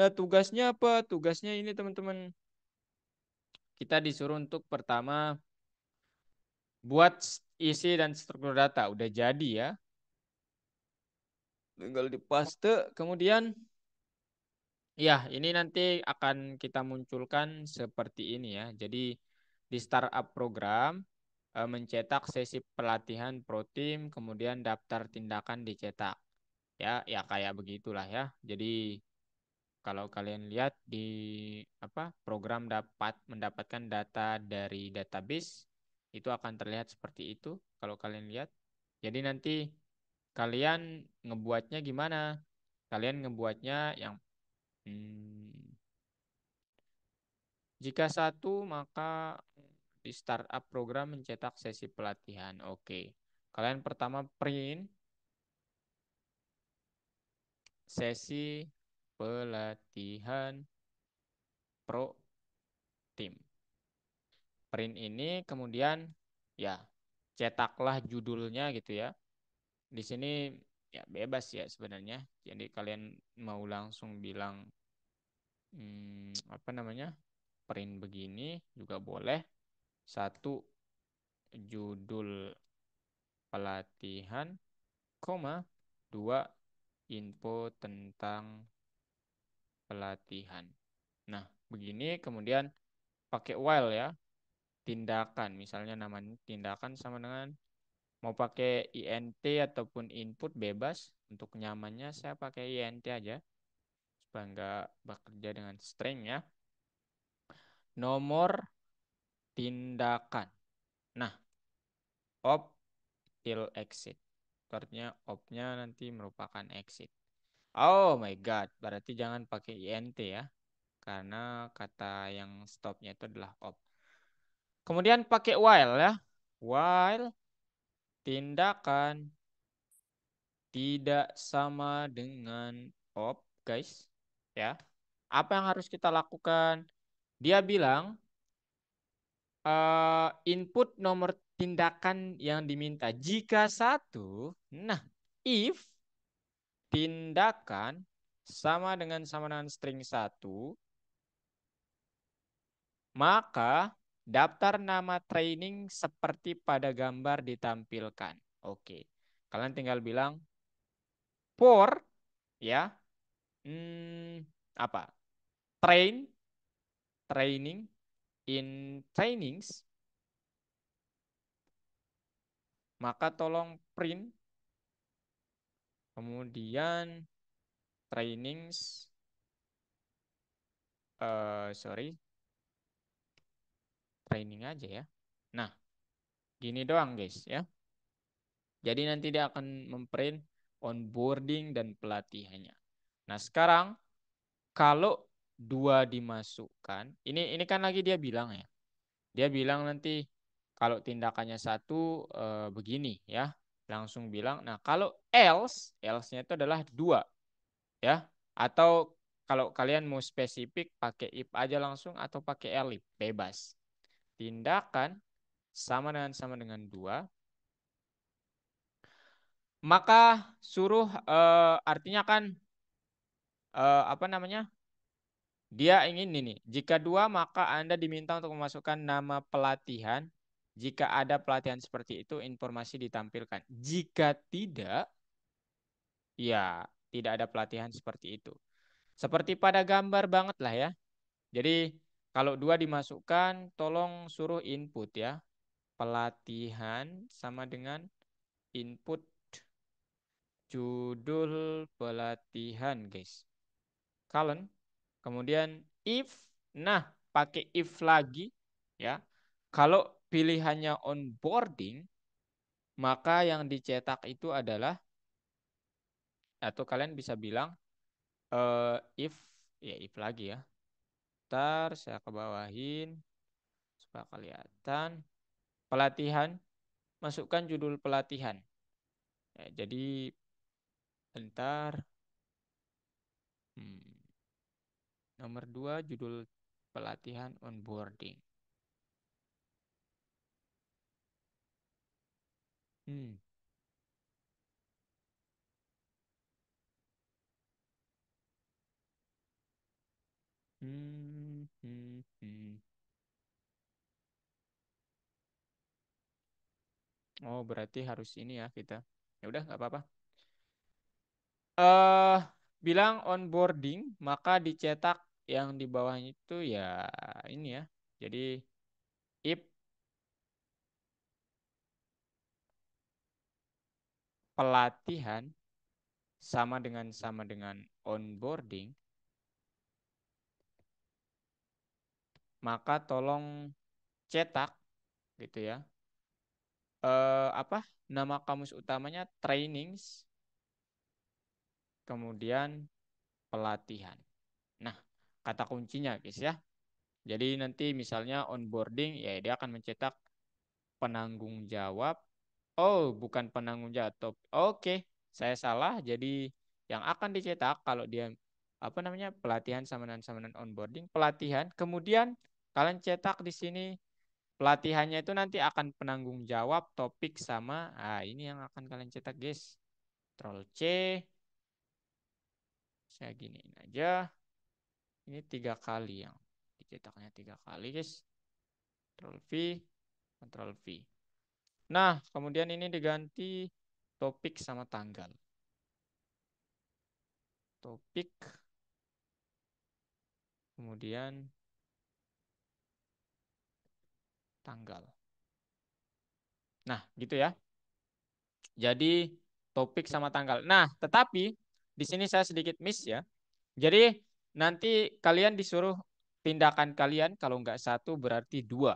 Nah, tugasnya apa? Tugasnya ini teman-teman. Kita disuruh untuk pertama buat isi dan struktur data. Udah jadi ya. Tinggal dipaste. Kemudian, ya ini nanti akan kita munculkan seperti ini ya. Jadi di startup program mencetak sesi pelatihan pro tim, kemudian daftar tindakan dicetak. Ya kayak begitulah ya. Jadi kalau kalian lihat di program dapat mendapatkan data dari database itu akan terlihat seperti itu kalau kalian lihat. Jadi nanti kalian ngebuatnya gimana? Kalian ngebuatnya yang jika satu maka di startup program mencetak sesi pelatihan. Oke. Kalian pertama print sesi pelatihan pro tim. Print ini kemudian ya cetaklah judulnya gitu ya. Di sini ya bebas ya sebenarnya. Jadi kalian mau langsung bilang print begini juga boleh. Satu judul pelatihan, koma, dua info tentang pelatihan. Nah, begini kemudian pakai while ya. Tindakan, misalnya namanya tindakan sama dengan mau pakai int ataupun input bebas. Untuk nyamannya saya pakai int aja supaya nggak bekerja dengan string ya. Nomor tindakan. Nah, op till exit. Artinya op-nya nanti merupakan exit. Oh my god, berarti jangan pakai int ya. Karena kata yang stopnya itu adalah op. Kemudian pakai while ya. While tindakan tidak sama dengan op, guys. Ya. Apa yang harus kita lakukan? Dia bilang input nomor tindakan yang diminta. Jika satu, nah if tindakan sama dengan string 1, maka daftar nama training seperti pada gambar ditampilkan. Oke. Kalian tinggal bilang for ya. Apa? Training in trainings. Maka tolong print kemudian trainings training aja ya. Nah, gini doang guys ya. Jadi nanti dia akan memprint onboarding dan pelatihannya. Nah, sekarang kalau 2 dimasukkan, ini kan lagi dia bilang ya. Dia bilang nanti kalau tindakannya 1 begini ya. Langsung bilang, nah kalau else-nya itu adalah 2 ya. Atau kalau kalian mau spesifik pakai if aja langsung atau pakai elif, bebas. Tindakan sama dengan 2. Maka suruh artinya kan dia ingin ini. Jika 2 maka Anda diminta untuk memasukkan nama pelatihan. Jika ada pelatihan seperti itu informasi ditampilkan. Jika tidak, ya tidak ada pelatihan seperti itu. Seperti pada gambar banget lah ya. Jadi kalau 2 dimasukkan tolong suruh input ya. Pelatihan sama dengan input judul pelatihan guys. Kemudian if, nah pakai if lagi ya. Kalau pilihannya onboarding, maka yang dicetak itu adalah, atau kalian bisa bilang if, ya if lagi ya. Ntar saya kebawahin supaya kelihatan. Pelatihan, masukkan judul pelatihan. Ya, jadi bentar. Nomor 2 judul pelatihan onboarding. Hmm. Hmm, hmm, hmm. Oh, berarti harus ini ya kita. Ya udah, nggak apa-apa. Bilang onboarding, maka dicetak yang di bawahnya itu ya ini ya. Jadi if pelatihan sama dengan onboarding, maka tolong cetak gitu ya. Apa nama kamus utamanya trainings, kemudian pelatihan. Nah, kata kuncinya guys ya. Jadi nanti misalnya onboarding ya dia akan mencetak penanggung jawab. Oh, bukan penanggung jawab. Oke, saya salah. Jadi yang akan dicetak kalau dia apa namanya pelatihan samanan onboarding, pelatihan. Kemudian kalian cetak di sini pelatihannya itu nanti akan penanggung jawab topik sama. Ah, ini yang akan kalian cetak, guys. Ctrl C. Saya giniin aja. Ini 3 kali yang dicetaknya 3 kali, guys. Ctrl V, Ctrl V. Nah, kemudian ini diganti topik sama tanggal. Topik, kemudian tanggal. Nah, gitu ya. Jadi topik sama tanggal. Nah, tetapi di sini saya sedikit miss ya. Jadi nanti kalian disuruh tindakan kalian kalau nggak 1 berarti 2.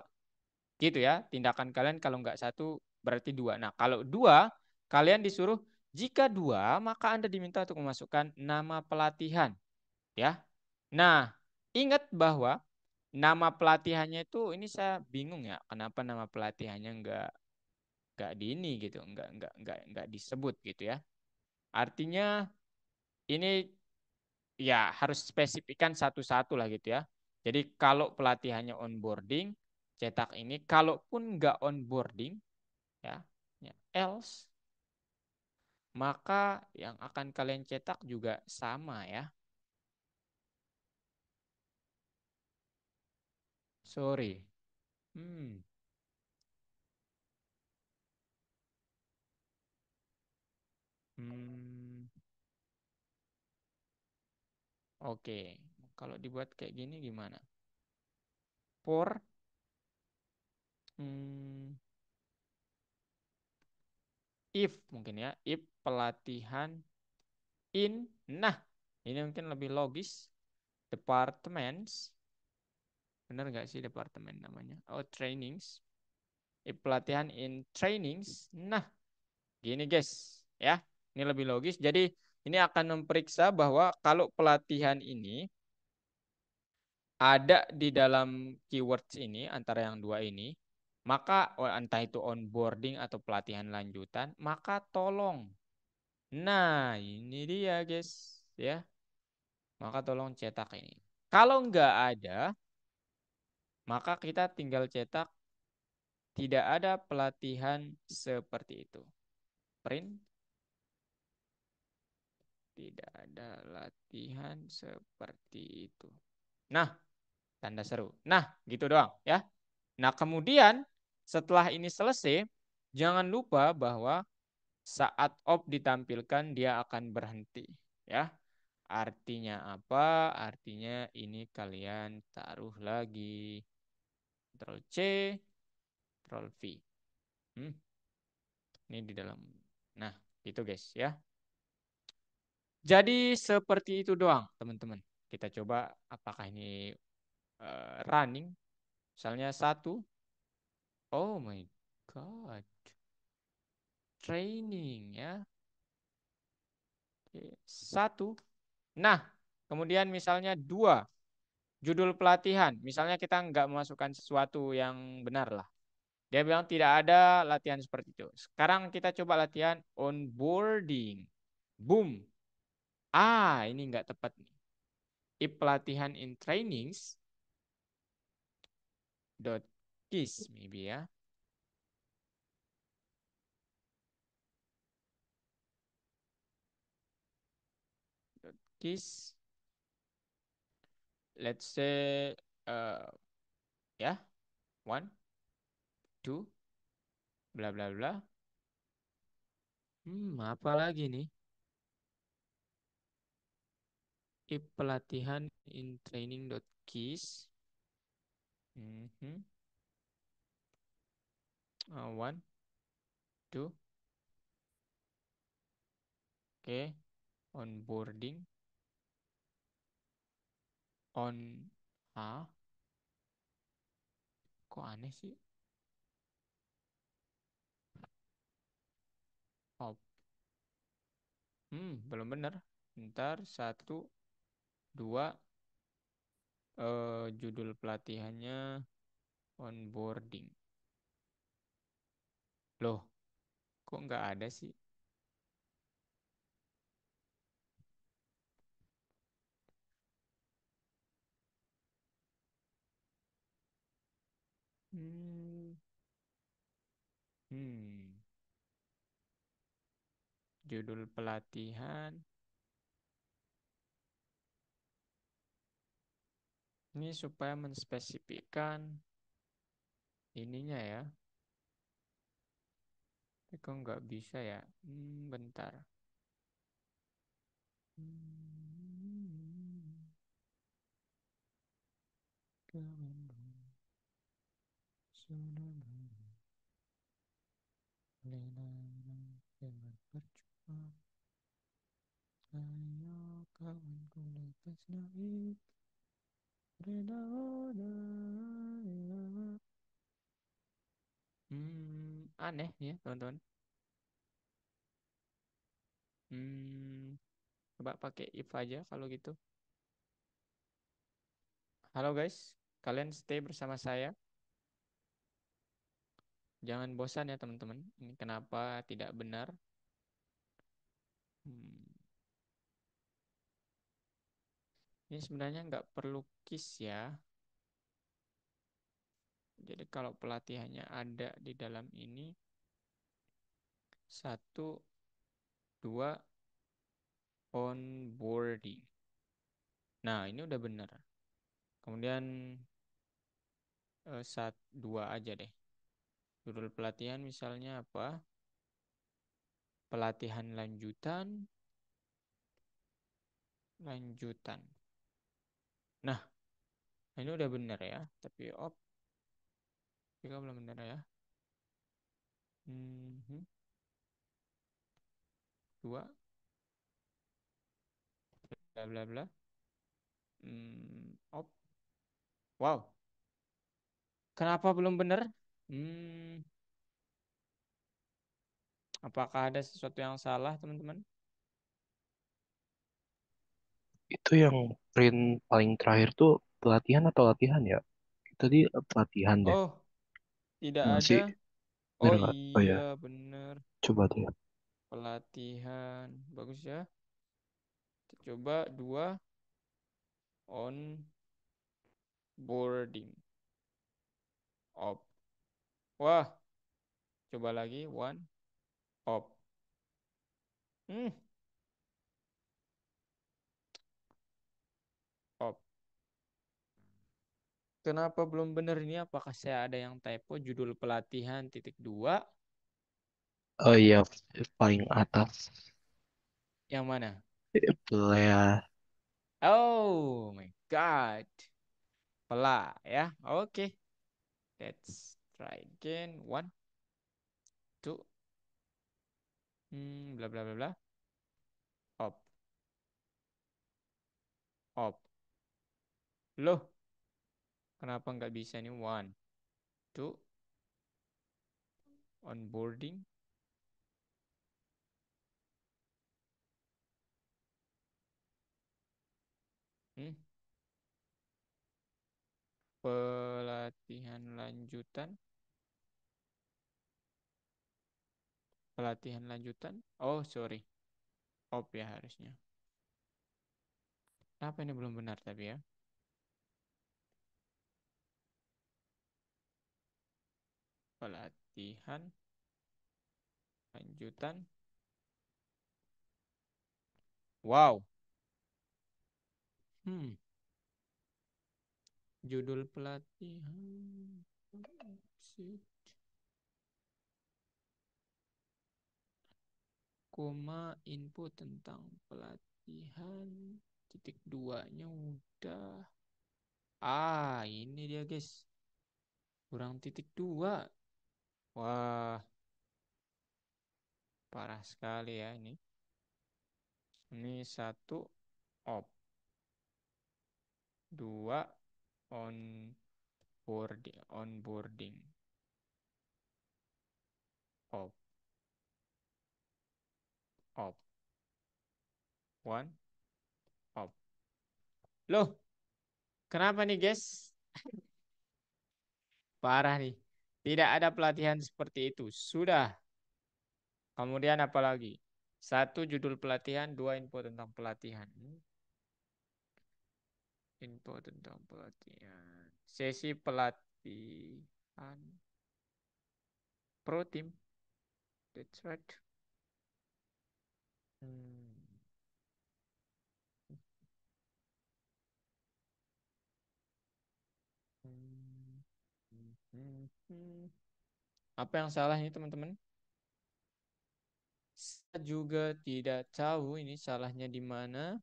Gitu ya. Tindakan kalian kalau nggak 1 berarti 2. Nah, kalau 2 kalian disuruh jika 2 maka Anda diminta untuk memasukkan nama pelatihan. Ya. Nah, ingat bahwa nama pelatihannya itu ini saya bingung ya. Kenapa nama pelatihannya nggak di ini gitu, nggak disebut gitu ya. Artinya ini ya harus spesifikkan satu-satu lah gitu ya. Jadi kalau pelatihannya onboarding, cetak ini. Kalaupun nggak onboarding, ya, else, maka yang akan kalian cetak juga sama ya. Sorry. Hmm. Hmm. Oke. Kalau dibuat kayak gini gimana? For if mungkin ya, if pelatihan in, nah ini mungkin lebih logis, departments, bener nggak sih departemen namanya? Oh, trainings, if pelatihan in trainings, nah gini guys, ya ini lebih logis. Jadi ini akan memeriksa bahwa kalau pelatihan ini ada di dalam keywords ini antara yang 2 ini, maka entah itu onboarding atau pelatihan lanjutan, maka tolong. Nah, ini dia guys, ya. Maka tolong cetak ini. Kalau nggak ada, maka kita tinggal cetak tidak ada pelatihan seperti itu. Print. Tidak ada latihan seperti itu. Nah, tanda seru. Nah, gitu doang ya. Nah, kemudian setelah ini selesai, jangan lupa bahwa saat off ditampilkan dia akan berhenti ya. Artinya apa? Artinya ini kalian taruh lagi. Ctrl C, Ctrl V. Ini di dalam. Nah, itu guys ya. Jadi seperti itu doang, teman-teman. Kita coba apakah ini running. Misalnya 1. Oh my God. Training ya. Oke. 1. Nah, kemudian misalnya 2. Judul pelatihan. Misalnya kita nggak memasukkan sesuatu yang benar lah. Dia bilang tidak ada latihan seperti itu. Sekarang kita coba latihan onboarding. Boom. Ah, ini nggak tepat nih. If pelatihan in trainings dot keys maybe ya. Dot keys. Let's say ya, 1, 2, bla bla bla. Apa lagi nih? If pelatihan in training dot keys. 1, 2. Oke. Onboarding. Kok aneh sih? Op. Belum bener. Ntar 1, 2. Judul pelatihannya onboarding. Loh, kok nggak ada sih? Hmm. Judul pelatihan. Ini supaya menspesifikkan ininya ya. Tapi kok nggak bisa ya? Bentar. Ayo kawanku lepas naik. Aneh ya teman-teman. Coba pakai if aja kalau gitu. Halo guys, kalian stay bersama saya. Jangan bosan ya teman-teman. Ini kenapa tidak benar? Ini sebenarnya nggak perlu keys ya. Jadi kalau pelatihannya ada di dalam ini, 1, 2, onboarding. Nah, ini udah benar. Kemudian 1, 2 aja deh. Judul pelatihan misalnya apa? Pelatihan lanjutan. Nah, ini udah benar ya. Tapi jika belum benar ya. 2, bla bla bla. Wow. Kenapa belum benar? Apakah ada sesuatu yang salah, teman-teman? Itu yang print paling terakhir tuh pelatihan atau latihan ya? Tadi pelatihan deh. Oh, tidak Nggak ada. sih? Bener Oh nggak? Oh ya, iya, benar. coba deh. Pelatihan. Bagus ya. Kita coba 2, onboarding. Op. Wah, coba lagi. 1, op. Op. Kenapa belum benar ini? Apakah saya ada yang typo? Judul pelatihan .2? Oh iya, paling atas. Yang mana? Pelea. Oh my God. Pela ya. Oke. Let's try again. 1, 2. Bla bla bla bla. Op. Op. Loh, kenapa nggak bisa nih? 1, 2. Onboarding. Pelatihan lanjutan. Pelatihan lanjutan. Oh, sorry. Op ya harusnya. Apa ini belum benar tapi ya? Pelatihan lanjutan. Wow. Hmm. Judul pelatihan. Koma info tentang pelatihan. Titik duanya udah. Ini dia guys. Kurang titik dua. Wah, parah sekali ya ini. Ini satu op, dua onboarding, op, op, one, op. Loh, kenapa nih guys? Parah nih. Tidak ada pelatihan seperti itu. Sudah. Kemudian apa lagi? Satu judul pelatihan, dua info tentang pelatihan. Info tentang pelatihan. Sesi pelatihan. Pro team. That's right. Hmm. Apa yang salah ini teman-teman? Saya juga tidak tahu ini salahnya di mana.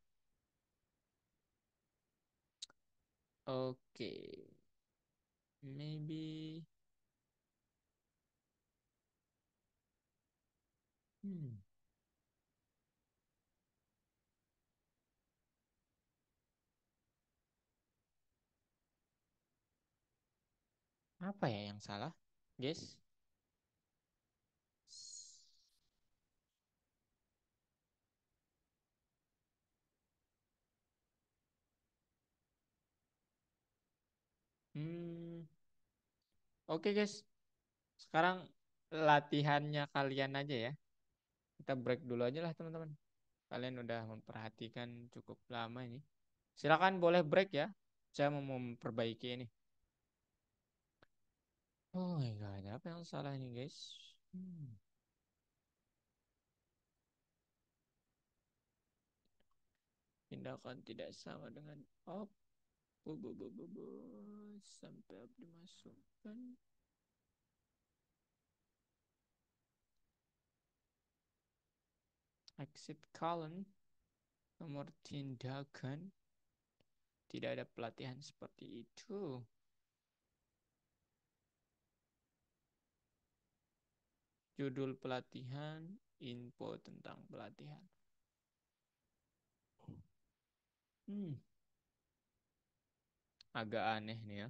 Oke. Maybe. Hmm. Apa ya yang salah, guys? Hmm. Oke guys. Sekarang latihannya kalian aja ya. Kita break dulu aja lah teman-teman. Kalian udah memperhatikan cukup lama ini. Silakan boleh break ya. Saya mau memperbaiki ini. Oh my god, apa yang salah ini guys? Tindakan tidak sama dengan op. Sampai op dimasukkan. Exit column. Nomor tindakan. Tidak ada pelatihan seperti itu. Judul pelatihan, info tentang pelatihan. Agak aneh nih ya.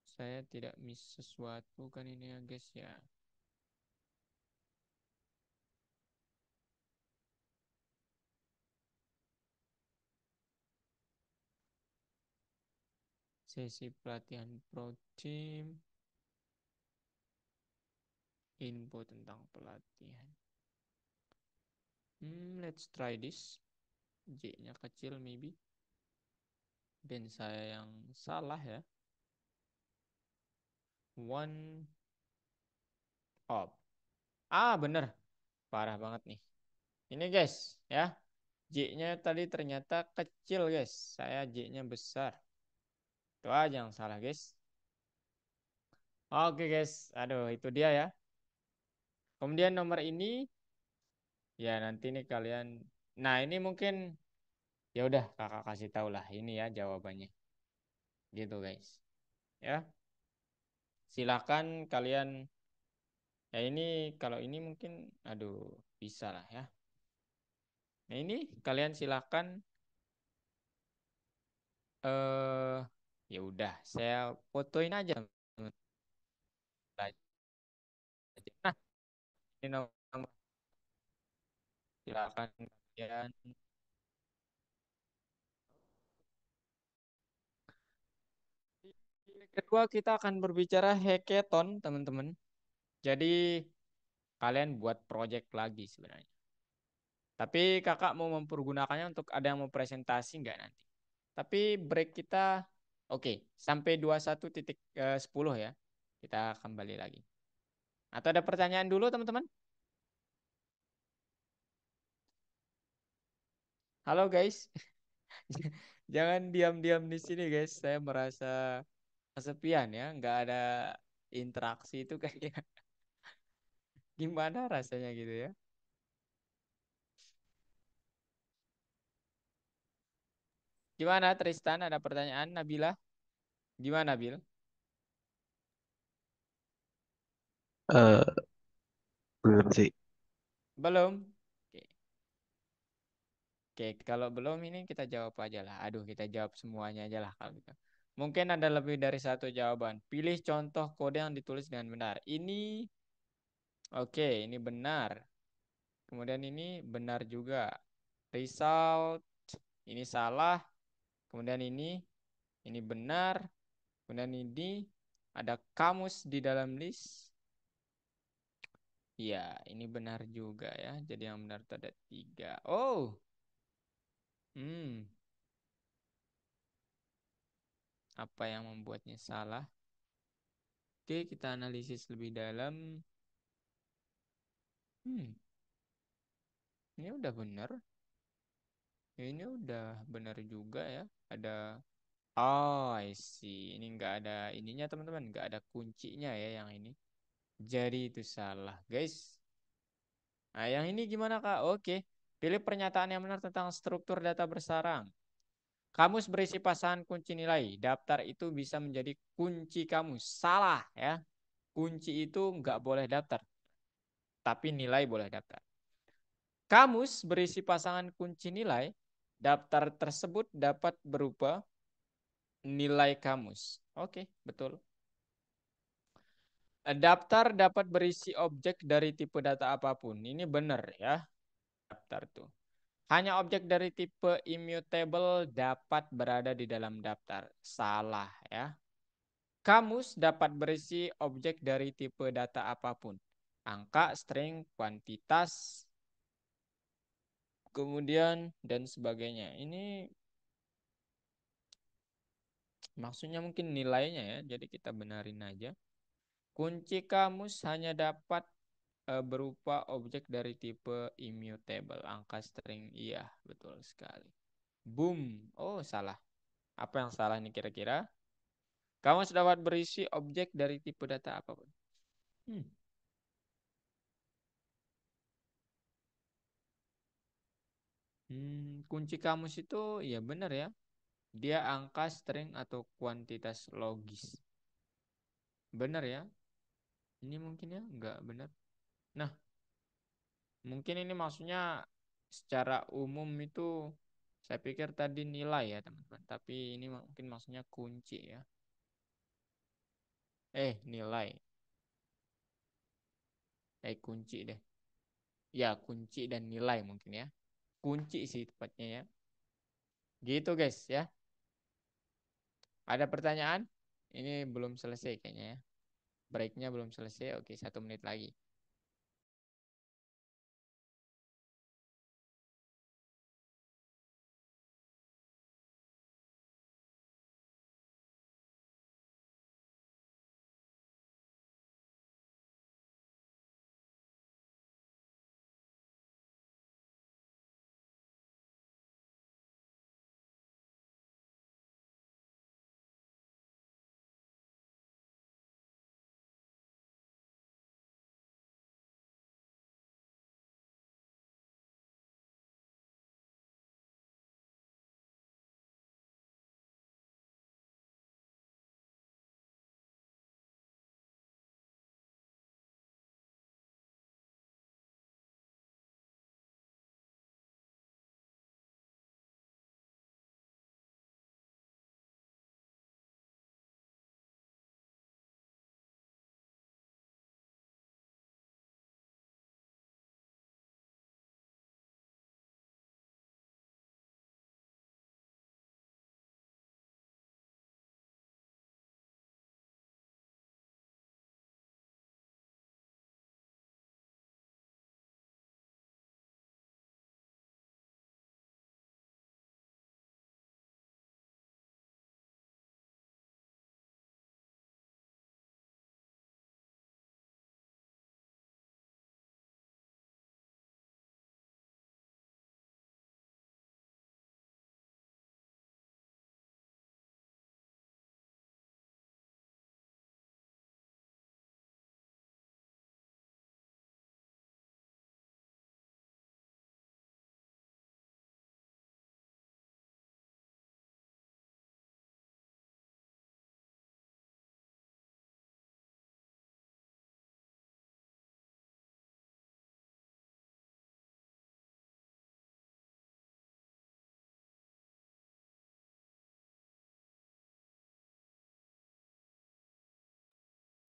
Saya tidak miss sesuatu kan ini ya guys ya. Sesi pelatihan pro team. Info tentang pelatihan. Let's try this. J-nya kecil maybe. Dan saya yang salah ya. One up. Bener. Parah banget nih. Ini guys ya. J-nya tadi ternyata kecil guys. Saya J-nya besar. Itu aja yang salah guys. Oke guys. Aduh itu dia ya. Kemudian nomor ini. Ya nanti nih kalian. Nah ini mungkin. Ya udah kakak kasih tahu lah. Ini ya jawabannya. Gitu guys. Ya. Silakan kalian. Ya ini kalau ini mungkin. Aduh bisa lah ya. Nah ini kalian silakan ya udah saya fotoin aja. Nah, ini nomor silakan kalian kedua kita akan berbicara hackathon, teman-teman. Jadi kalian buat project lagi sebenarnya. Tapi kakak mau mempergunakannya untuk ada yang mau presentasi nggak nanti. Tapi break kita oke, sampai 21.10 ya. Kita kembali lagi. Atau ada pertanyaan dulu teman-teman? Halo guys. Jangan diam-diam di sini guys. Saya merasa kesepian ya. Nggak ada interaksi itu kayak gimana rasanya gitu ya. Gimana Tristan? Ada pertanyaan Nabila? Gimana Bil? Eh, belum sih. Belum? Oke. Oke, kalau belum ini kita jawab aja lah. Aduh, kita jawab semuanya aja lah kalau gitu. Mungkin ada lebih dari satu jawaban. Pilih contoh kode yang ditulis dengan benar. Ini oke, ini benar. Kemudian ini benar juga. Result ini salah. Kemudian ini benar. Kemudian ini ada kamus di dalam list. Ya, ini benar juga ya. Jadi yang benar itu ada 3. Oh, hmm, apa yang membuatnya salah? Oke, kita analisis lebih dalam. Hmm, ini udah benar. Ini udah benar juga ya. Ada, oh, I see. Ini nggak ada ininya teman-teman. Nggak ada kuncinya ya yang ini. Jadi itu salah, guys. Nah, yang ini gimana Kak? Oke. Pilih pernyataan yang benar tentang struktur data bersarang. Kamus berisi pasangan kunci nilai. Daftar itu bisa menjadi kunci kamus. Salah ya. Kunci itu nggak boleh daftar. Tapi nilai boleh daftar. Kamus berisi pasangan kunci nilai. Daftar tersebut dapat berupa nilai kamus. Oke, betul. Daftar dapat berisi objek dari tipe data apapun. Ini benar ya. Daftar tuh. Hanya objek dari tipe immutable dapat berada di dalam daftar. Salah ya. Kamus dapat berisi objek dari tipe data apapun. Angka, string, kuantitas, kemudian dan sebagainya. Ini maksudnya mungkin nilainya ya. Jadi kita benarin aja. Kunci kamus hanya dapat berupa objek dari tipe immutable. Angka, string, iya betul sekali. Boom. Oh salah. Apa yang salah nih kira-kira? Kamus dapat berisi objek dari tipe data apapun. Hmm. Kunci kamus itu ya benar ya. Dia angka, string, atau kuantitas logis. Benar ya. Ini mungkin ya nggak benar. Nah, mungkin ini maksudnya secara umum itu saya pikir tadi nilai ya teman-teman. Tapi ini mungkin maksudnya kunci ya. Nilai. Kunci deh. Ya, kunci dan nilai mungkin ya. Kunci sih tepatnya ya. Gitu guys ya. Ada pertanyaan? Ini belum selesai kayaknya ya. Breaknya belum selesai. Oke, 1 menit lagi.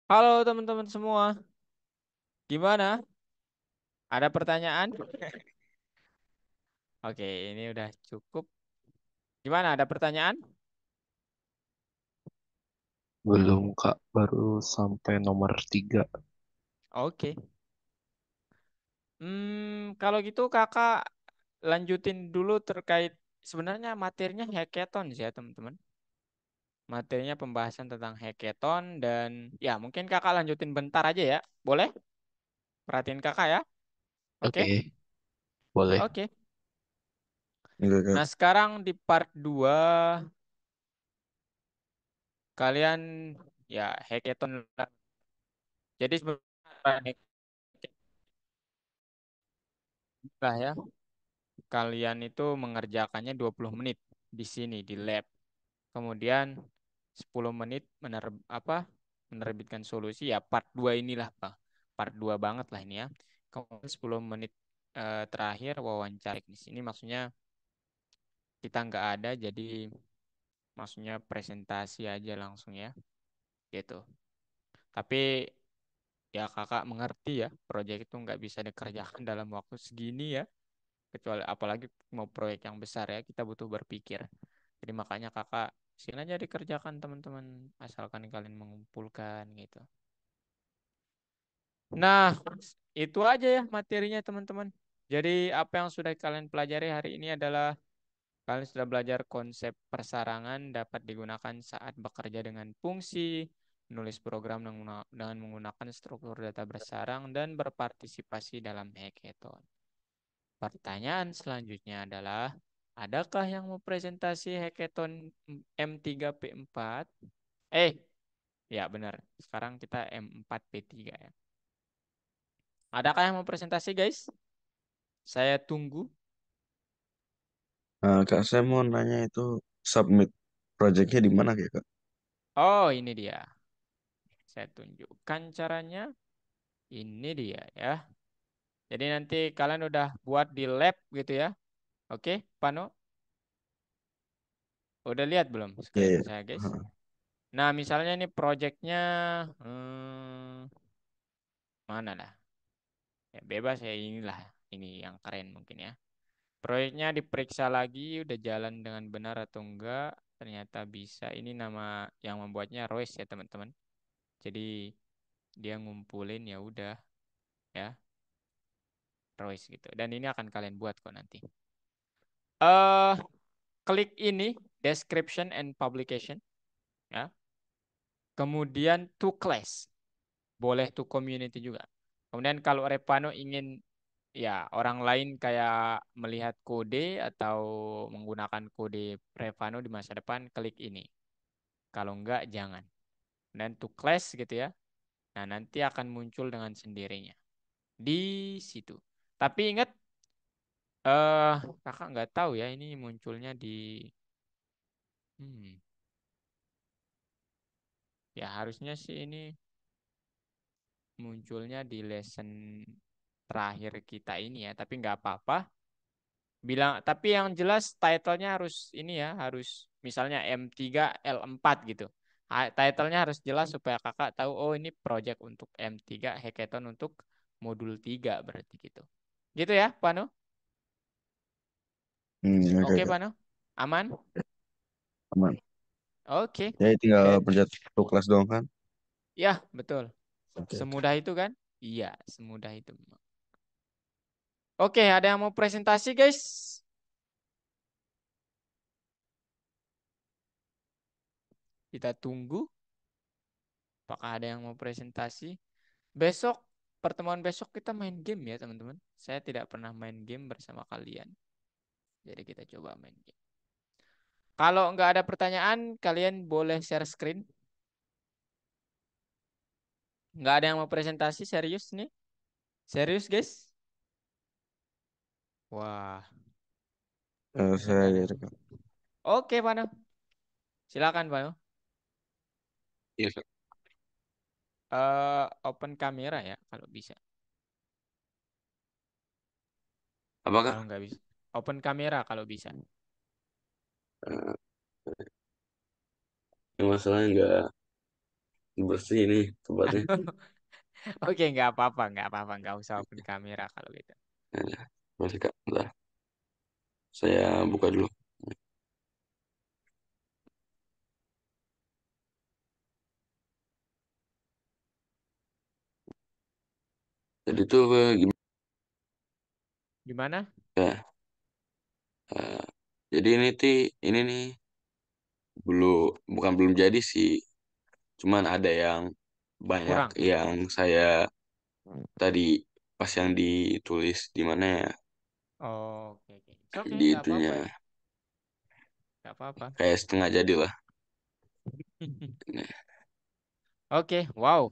Halo teman-teman semua, gimana? Ada pertanyaan? Oke, ini udah cukup. Gimana? Ada pertanyaan? Belum Kak, baru sampai nomor 3. Oke. Kalau gitu kakak lanjutin dulu terkait sebenarnya materinya hackathon sih ya teman-teman. Materinya pembahasan tentang hackathon dan ya mungkin kakak lanjutin bentar aja ya. Boleh? Perhatiin kakak ya. Oke? Oke, boleh. Oke. Oke, Kak. Nah sekarang di part 2 kalian ya hackathon lah. Jadi sebenarnya lah ya. Kalian itu mengerjakannya 20 menit di sini di lab. Kemudian 10 menit menerbitkan solusi ya part 2 inilah Pak. Part 2 banget lah ini ya. Kemudian 10 menit terakhir wawancara teknis. Ini maksudnya kita nggak ada jadi maksudnya presentasi aja langsung ya gitu. Tapi ya kakak mengerti ya proyek itu nggak bisa dikerjakan dalam waktu segini ya. Kecuali apalagi mau proyek yang besar ya kita butuh berpikir. Jadi makanya kakak sini aja dikerjakan teman-teman asalkan kalian mengumpulkan gitu. Nah, itu aja ya materinya teman-teman. Jadi apa yang sudah kalian pelajari hari ini adalah kalian sudah belajar konsep persarangan dapat digunakan saat bekerja dengan fungsi, menulis program dengan menggunakan struktur data bersarang dan berpartisipasi dalam hackathon. Pertanyaan selanjutnya adalah, adakah yang mau presentasi hackathon M3P4? Ya benar. Sekarang kita M4P3 ya. Adakah yang mau presentasi, guys? Saya tunggu. Kak, saya mau nanya itu submit projectnya di mana ya, Kak? Oh, ini dia. Saya tunjukkan caranya. Ini dia ya. Jadi nanti kalian udah buat di lab gitu ya. Oke, Pano? Udah lihat belum Iya, screen iya. saya, guys? Heeh. Nah, misalnya ini projectnya hmm, mana lah? Ya, bebas ya inilah. Ini yang keren mungkin ya. Proyeknya diperiksa lagi udah jalan dengan benar atau enggak. Ternyata bisa. Ini nama yang membuatnya Royce ya teman-teman. Jadi dia ngumpulin ya udah ya Royce gitu. Dan ini akan kalian buat kok nanti. eh Klik ini description and publication ya. Kemudian to class. Boleh to community juga. Kemudian kalau Repano ingin ya orang lain kayak melihat kode atau menggunakan kode Repano di masa depan, klik ini. Kalau enggak, jangan. Dan to class gitu ya. Nah, nanti akan muncul dengan sendirinya. Di situ. Tapi ingat, eh kakak nggak tahu ya ini munculnya di... Hmm, ya harusnya sih ini munculnya di lesson terakhir kita ini ya. Tapi nggak apa-apa. Tapi yang jelas title-nya harus ini ya, harus misalnya M3L4 gitu. Title-nya harus jelas supaya kakak tahu oh ini project untuk M3 hackathon untuk modul 3 berarti gitu. Gitu ya, Panu? Oke, Oke, Kak. Panu? Aman? Aman. Oke. Ya, tinggal Eh, pencet satu kelas doang kan? ya, betul. Oke, oke. Semudah itu kan? Iya, semudah itu memang. Oke, ada yang mau presentasi, guys? Kita tunggu. Apakah ada yang mau presentasi? Besok, pertemuan besok kita main game ya, teman-teman. Saya tidak pernah main game bersama kalian. Jadi kita coba main game. Kalau nggak ada pertanyaan, kalian boleh share screen. Nggak ada yang mau presentasi, serius nih? Serius, guys? Wah, ini Saya nggak ada. lihat, Kak. Oke, Pano. Silakan, Pano. Iya, Kak. Open kamera ya, kalau bisa. Apa, Kak? Kalau nggak bisa, open kamera kalau bisa. Eh, Yang masalahnya bersih nih tempatnya. Oke, nggak apa-apa, nggak usah open kamera kalau gitu. Nah, masih Kak, bentar. Saya buka dulu. Jadi tuh gimana? Gimana? Ya, eh, jadi ini nih belum bukan belum jadi sih. Cuman ada yang banyak Kurang. yang saya tadi pas yang ditulis di mana ya Oh, oke, oke. Oke, di nggak apa-apa itunya itu. Nggak apa-apa. kayak setengah jadi lah. Oke, wow.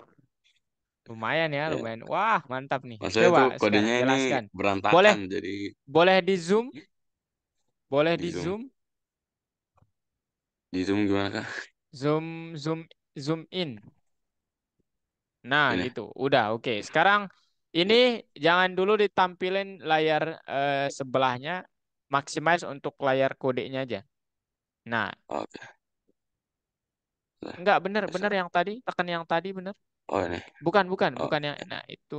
Lumayan ya, Ya, lumayan. Wah, mantap nih. maksudnya Coba tuh sekarang kodenya ini jelaskan. Boleh, berantakan jadi boleh di zoom, boleh di di zoom zoom, gimana kak? zoom, zoom, zoom in. Nah, Ini gitu. Udah, oke. Sekarang ini jangan dulu ditampilin layar sebelahnya. Maximize untuk layar kodenya aja. Nah, oke. Nah, enggak bener, bener bisa. yang tadi. Tekan yang tadi bener. Oh ini Bukan, bukan, oh, bukan yang. Nah, itu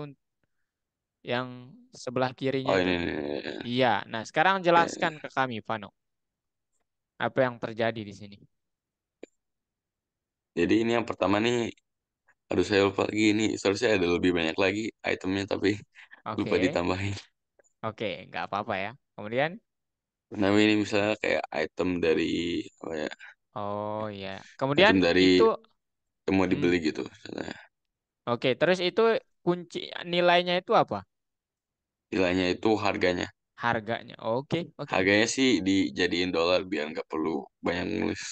yang sebelah kirinya oh itu. ini. Iya. Nah, sekarang Ya, jelaskan ya. ke kami, Vano. Apa yang terjadi di sini? Jadi ini yang pertama nih, aduh saya lupa lagi ini. Seharusnya ada lebih banyak lagi itemnya tapi lupa Oke, ditambahin. oke, nggak apa-apa ya. Kemudian, Nah ini misalnya kayak item dari apa ya? oh ya. Kemudian Item dari itu, yang mau hmm, dibeli gitu. Misalnya. oke. Terus itu kunci nilainya itu apa? Nilainya itu harganya. Harganya. Oke, oke. Harganya sih dijadiin dolar biar nggak perlu banyak nulis.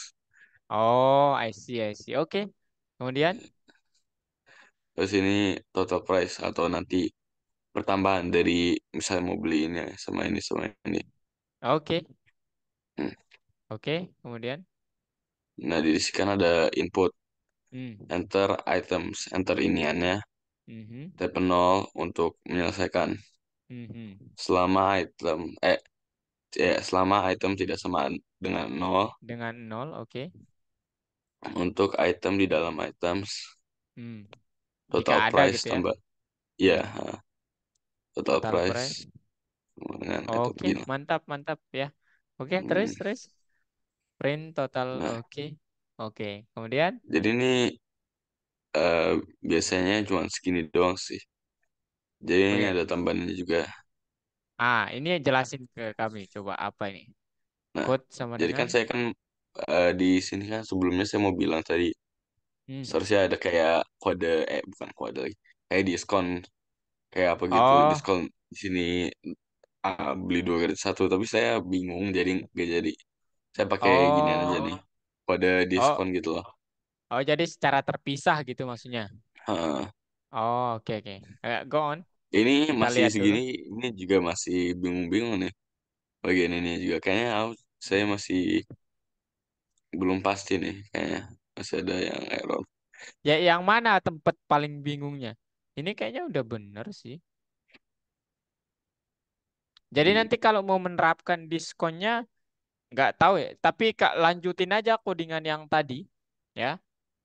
Oh, I see, I see. Oke. Kemudian, Terus ini total price atau nanti pertambahan dari misalnya mau beli ini sama ini sama ini. oke, Hmm. oke. Kemudian, Nah di sini kan ada input, hmm, enter items, enter iniannya, mhm, tepen 0 untuk menyelesaikan. mhm. Selama item selama item tidak sama dengan 0 Dengan nol, oke. untuk item di dalam items Hmm. Jika total ada price gitu ya. tambah ya Hmm. total Total price price. sama dengan item Oke, begini. mantap, mantap ya. Oke, terus, Hmm. terus. Print total, Nah oke. Oke, kemudian. jadi ini eh, biasanya cuma segini doang sih. Jadi ini Oke. ada tambahannya juga. Ah, ini jelasin ke kami. Coba apa ini? Nah Code sama jadi dengan? kan saya kan di sini kan sebelumnya saya mau bilang tadi Hmm. seharusnya ada kayak kode bukan kode lagi kayak diskon kayak apa gitu Oh, diskon di sini beli dua gratis satu tapi saya bingung jadi nggak jadi saya pakai ginian aja oh, nih kode oh, diskon gitu loh. oh. Jadi secara terpisah gitu maksudnya. Heeh. Oh, oke, oke. Go on. Ini Kita masih lihat dulu. segini ini juga masih bingung-bingung nih bagian ini juga kayaknya saya Hmm. masih belum pasti nih kayaknya masih ada yang error. Ya, yang mana tempat paling bingungnya? Ini kayaknya udah bener sih. Jadi Hmm, nanti kalau mau menerapkan diskonnya, nggak tahu ya. Tapi Kak, lanjutin aja codingan yang tadi. Ya,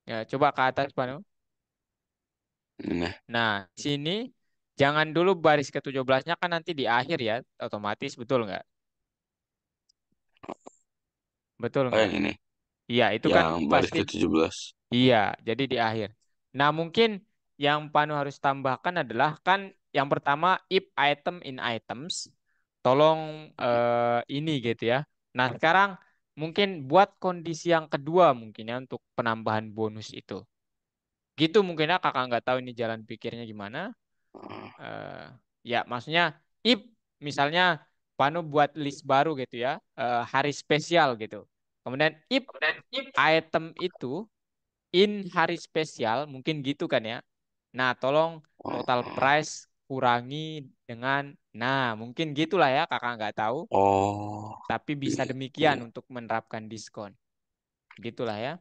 ya coba ke atas, Panu. Nah, Nah, sini jangan dulu baris ke-17-nya kan nanti di akhir ya, otomatis betul nggak? Betul oh nggak? yang ini Iya, itu kan yang baris pasti ke-17. iya, jadi di akhir. Nah, mungkin yang Panu harus tambahkan adalah kan yang pertama if item in items, tolong ini gitu ya. Nah, sekarang mungkin buat kondisi yang kedua mungkin ya untuk penambahan bonus itu. Gitu mungkin ya kakak nggak tahu ini jalan pikirnya gimana. eh ya maksudnya if misalnya Panu buat list baru gitu ya hari spesial gitu. Kemudian if item itu in hari spesial mungkin gitu kan ya. Nah, tolong total price kurangi dengan nah mungkin gitulah ya kakak nggak tahu Oh, tapi bisa gitu. demikian untuk menerapkan diskon. Gitulah ya.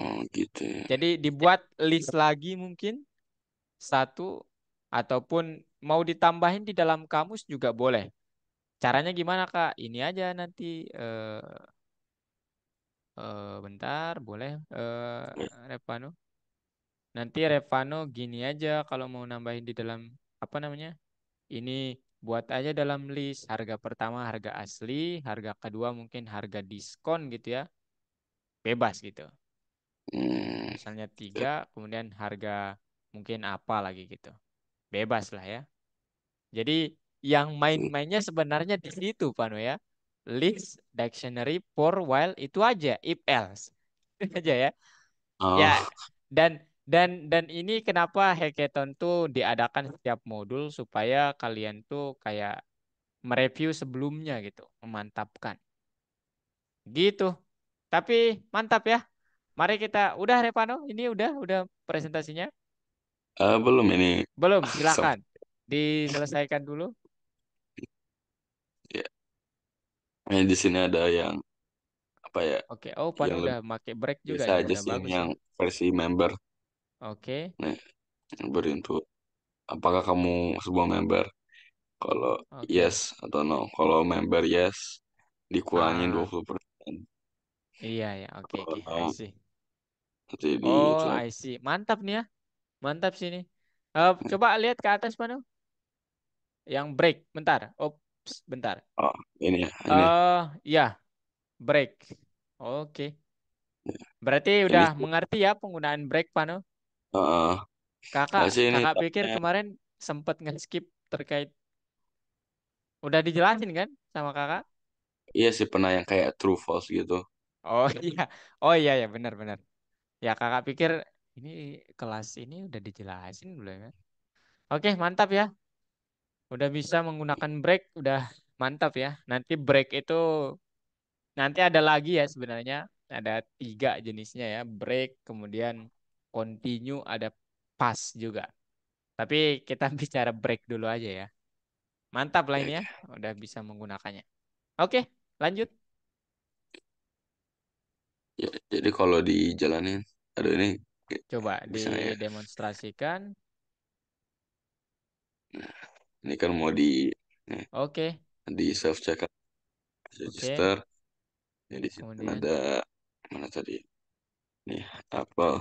Oh, gitu ya. Jadi dibuat list lagi mungkin satu ataupun mau ditambahin di dalam kamus juga boleh. Caranya gimana Kak? Ini aja nanti bentar boleh Repano. Nanti Revano gini aja kalau mau nambahin di dalam apa namanya? Ini buat aja dalam list harga pertama harga asli, harga kedua mungkin harga diskon gitu ya. Bebas gitu. Hmm, Misalnya ya. 3, kemudian harga mungkin apa lagi gitu. Bebas lah ya. Jadi yang main-mainnya sebenarnya di situ, Pano ya. List, dictionary, for, while itu aja, if else. Itu aja ya. Ya, Oh, dan ini kenapa hackathon tuh diadakan setiap modul supaya kalian tuh kayak mereview sebelumnya gitu, memantapkan. Gitu. Tapi mantap ya. Mari kita udah Revano, ini udah presentasinya. belum ini. Belum, Sam- silakan. Diselesaikan dulu. ya. Ini di sini ada yang apa ya? Oke, oh Pano Yang udah lebih pakai break juga biasa ya, aja udah sih ini bagus yang ya. versi member. Oke, Nih, member itu apakah kamu sebuah member? Kalau yes oke. atau no. Kalau member yes, dikurangin Ah, 20%. iya ya, oke Kalau oke, I no, see. nanti di Oh, itu I lagi. see. Mantap nih ya, mantap sini. Coba lihat ke atas Pano, yang break, bentar. Ops, bentar. Oh, ini ya, ini. Ya, break. Oke. Berarti Ini udah sih, mengerti ya penggunaan break Pano. uh, Kakak, nggak sih ini kakak pikir tanya, kemarin sempet nge-skip terkait, udah dijelasin kan sama kakak? iya sih pernah yang kayak true false gitu. Oh iya, oh iya ya benar-benar. Ya kakak pikir ini kelas ini udah dijelasin belum ya? Oke mantap ya. Udah bisa menggunakan break, udah mantap ya. Nanti break itu nanti ada lagi ya sebenarnya. Ada 3 jenisnya ya. Break, kemudian continue, ada pass juga. Tapi kita bicara break dulu aja ya. Mantap lah Ya, ini ya. oke. Udah bisa menggunakannya. Oke, lanjut. Ya, jadi kalau dijalanin, aduh ini Coba bisa nggak ya? didemonstrasikan. Nah, ini kan mau di nih, Oke, di self checkout oke. register. Jadi di sini kan ada Kemudian mana tadi? Nih Apple,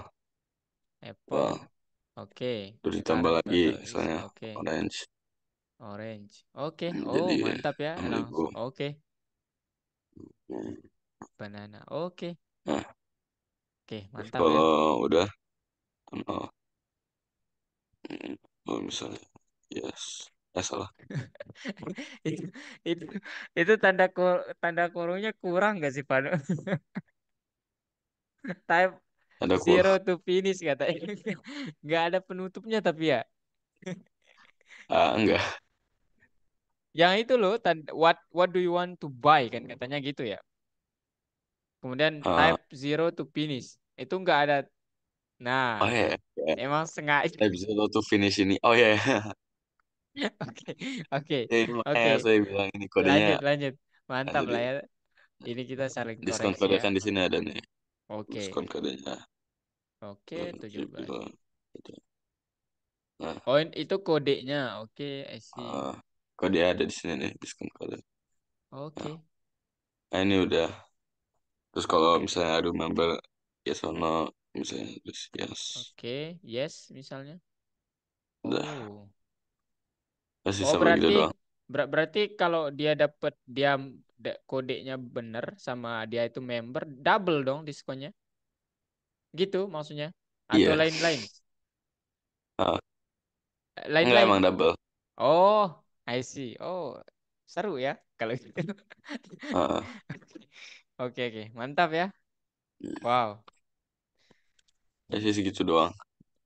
Apple. Apple. Oke. Terus ditambah Current lagi total is misalnya oke. orange. Orange. Oke. Oh, Jadi mantap ya. 6.000. Langsung. Oke. Hmm. Banana. Oke. Nah, Oke, terus mantap ya. kalau udah, oh, kalau misalnya yes, salah. Itu itu itu tanda kurungnya kurang gak sih, Pak? Type Ada zero kurang. to finish katanya. Nggak ada penutupnya tapi ya. Enggak. Yang itu loh, what do you want to buy kan katanya gitu ya. Kemudian Ah, type zero to finish. Itu nggak ada. Nah, oh ya, ya. emang sengaja. Saya bisa to finish ini. Oh ya, ya. Oke, oke, Ya, ini oke. makanya saya bilang ini kodenya Lanjut, lanjut. Mantap nanti lah di ya. Ini kita saling diskon koreksi kode ya. kan di sini ada nih. Oke, Diskon kodenya. oke, Saya 17. bilang gitu. Nah, Oh, itu kodenya. Oke, I see. ah, kode ada di sini nih diskon kode. Nah, Oke, nah, ini udah. Terus kalau misalnya ada member yes or no, misalnya terus yes, oke. Yes, misalnya. udah. Oh. Masih Oh, sampai gitu berarti doang. berarti kalau dia dapat dia kodenya bener sama dia itu member, double dong diskonnya. Gitu maksudnya. Atau Iya. lain-lain. Ah, enggak Lain-lain. emang double. Oh, I see. Oh, seru ya kalau gitu. Ah, Oke, oke. Mantap ya. Wow. ya sih segitu doang.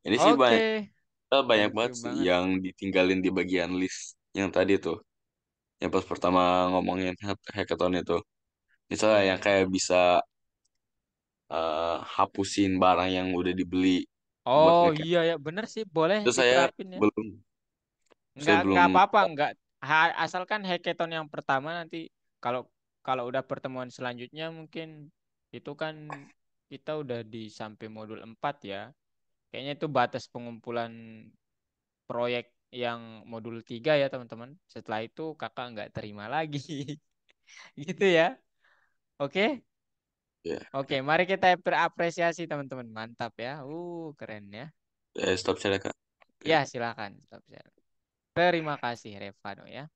Ini sih banyak, Oke. banyak Thank banget you sih banget. yang ditinggalin di bagian list yang tadi tuh. Yang pas pertama ngomongin hackathon itu. Misalnya Iya, yang ya. kayak bisa hapusin barang yang udah dibeli buat Oh, ngecap. iya ya, bener sih. Boleh Itu diterapin ya. saya belum, Nggak apa-apa, nggak. Asalkan hackathon yang pertama nanti kalau kalau udah pertemuan selanjutnya mungkin itu kan kita udah di sampai modul 4 ya. Kayaknya itu batas pengumpulan proyek yang modul 3 ya, teman-teman. Setelah itu kakak nggak terima lagi. Gitu ya. Oke? ya, Oke, mari kita berapresiasi teman-teman. Mantap ya. Keren ya. Stop share ya, Kak. Oke. Ya, silakan. Stop share. Terima kasih Revano ya.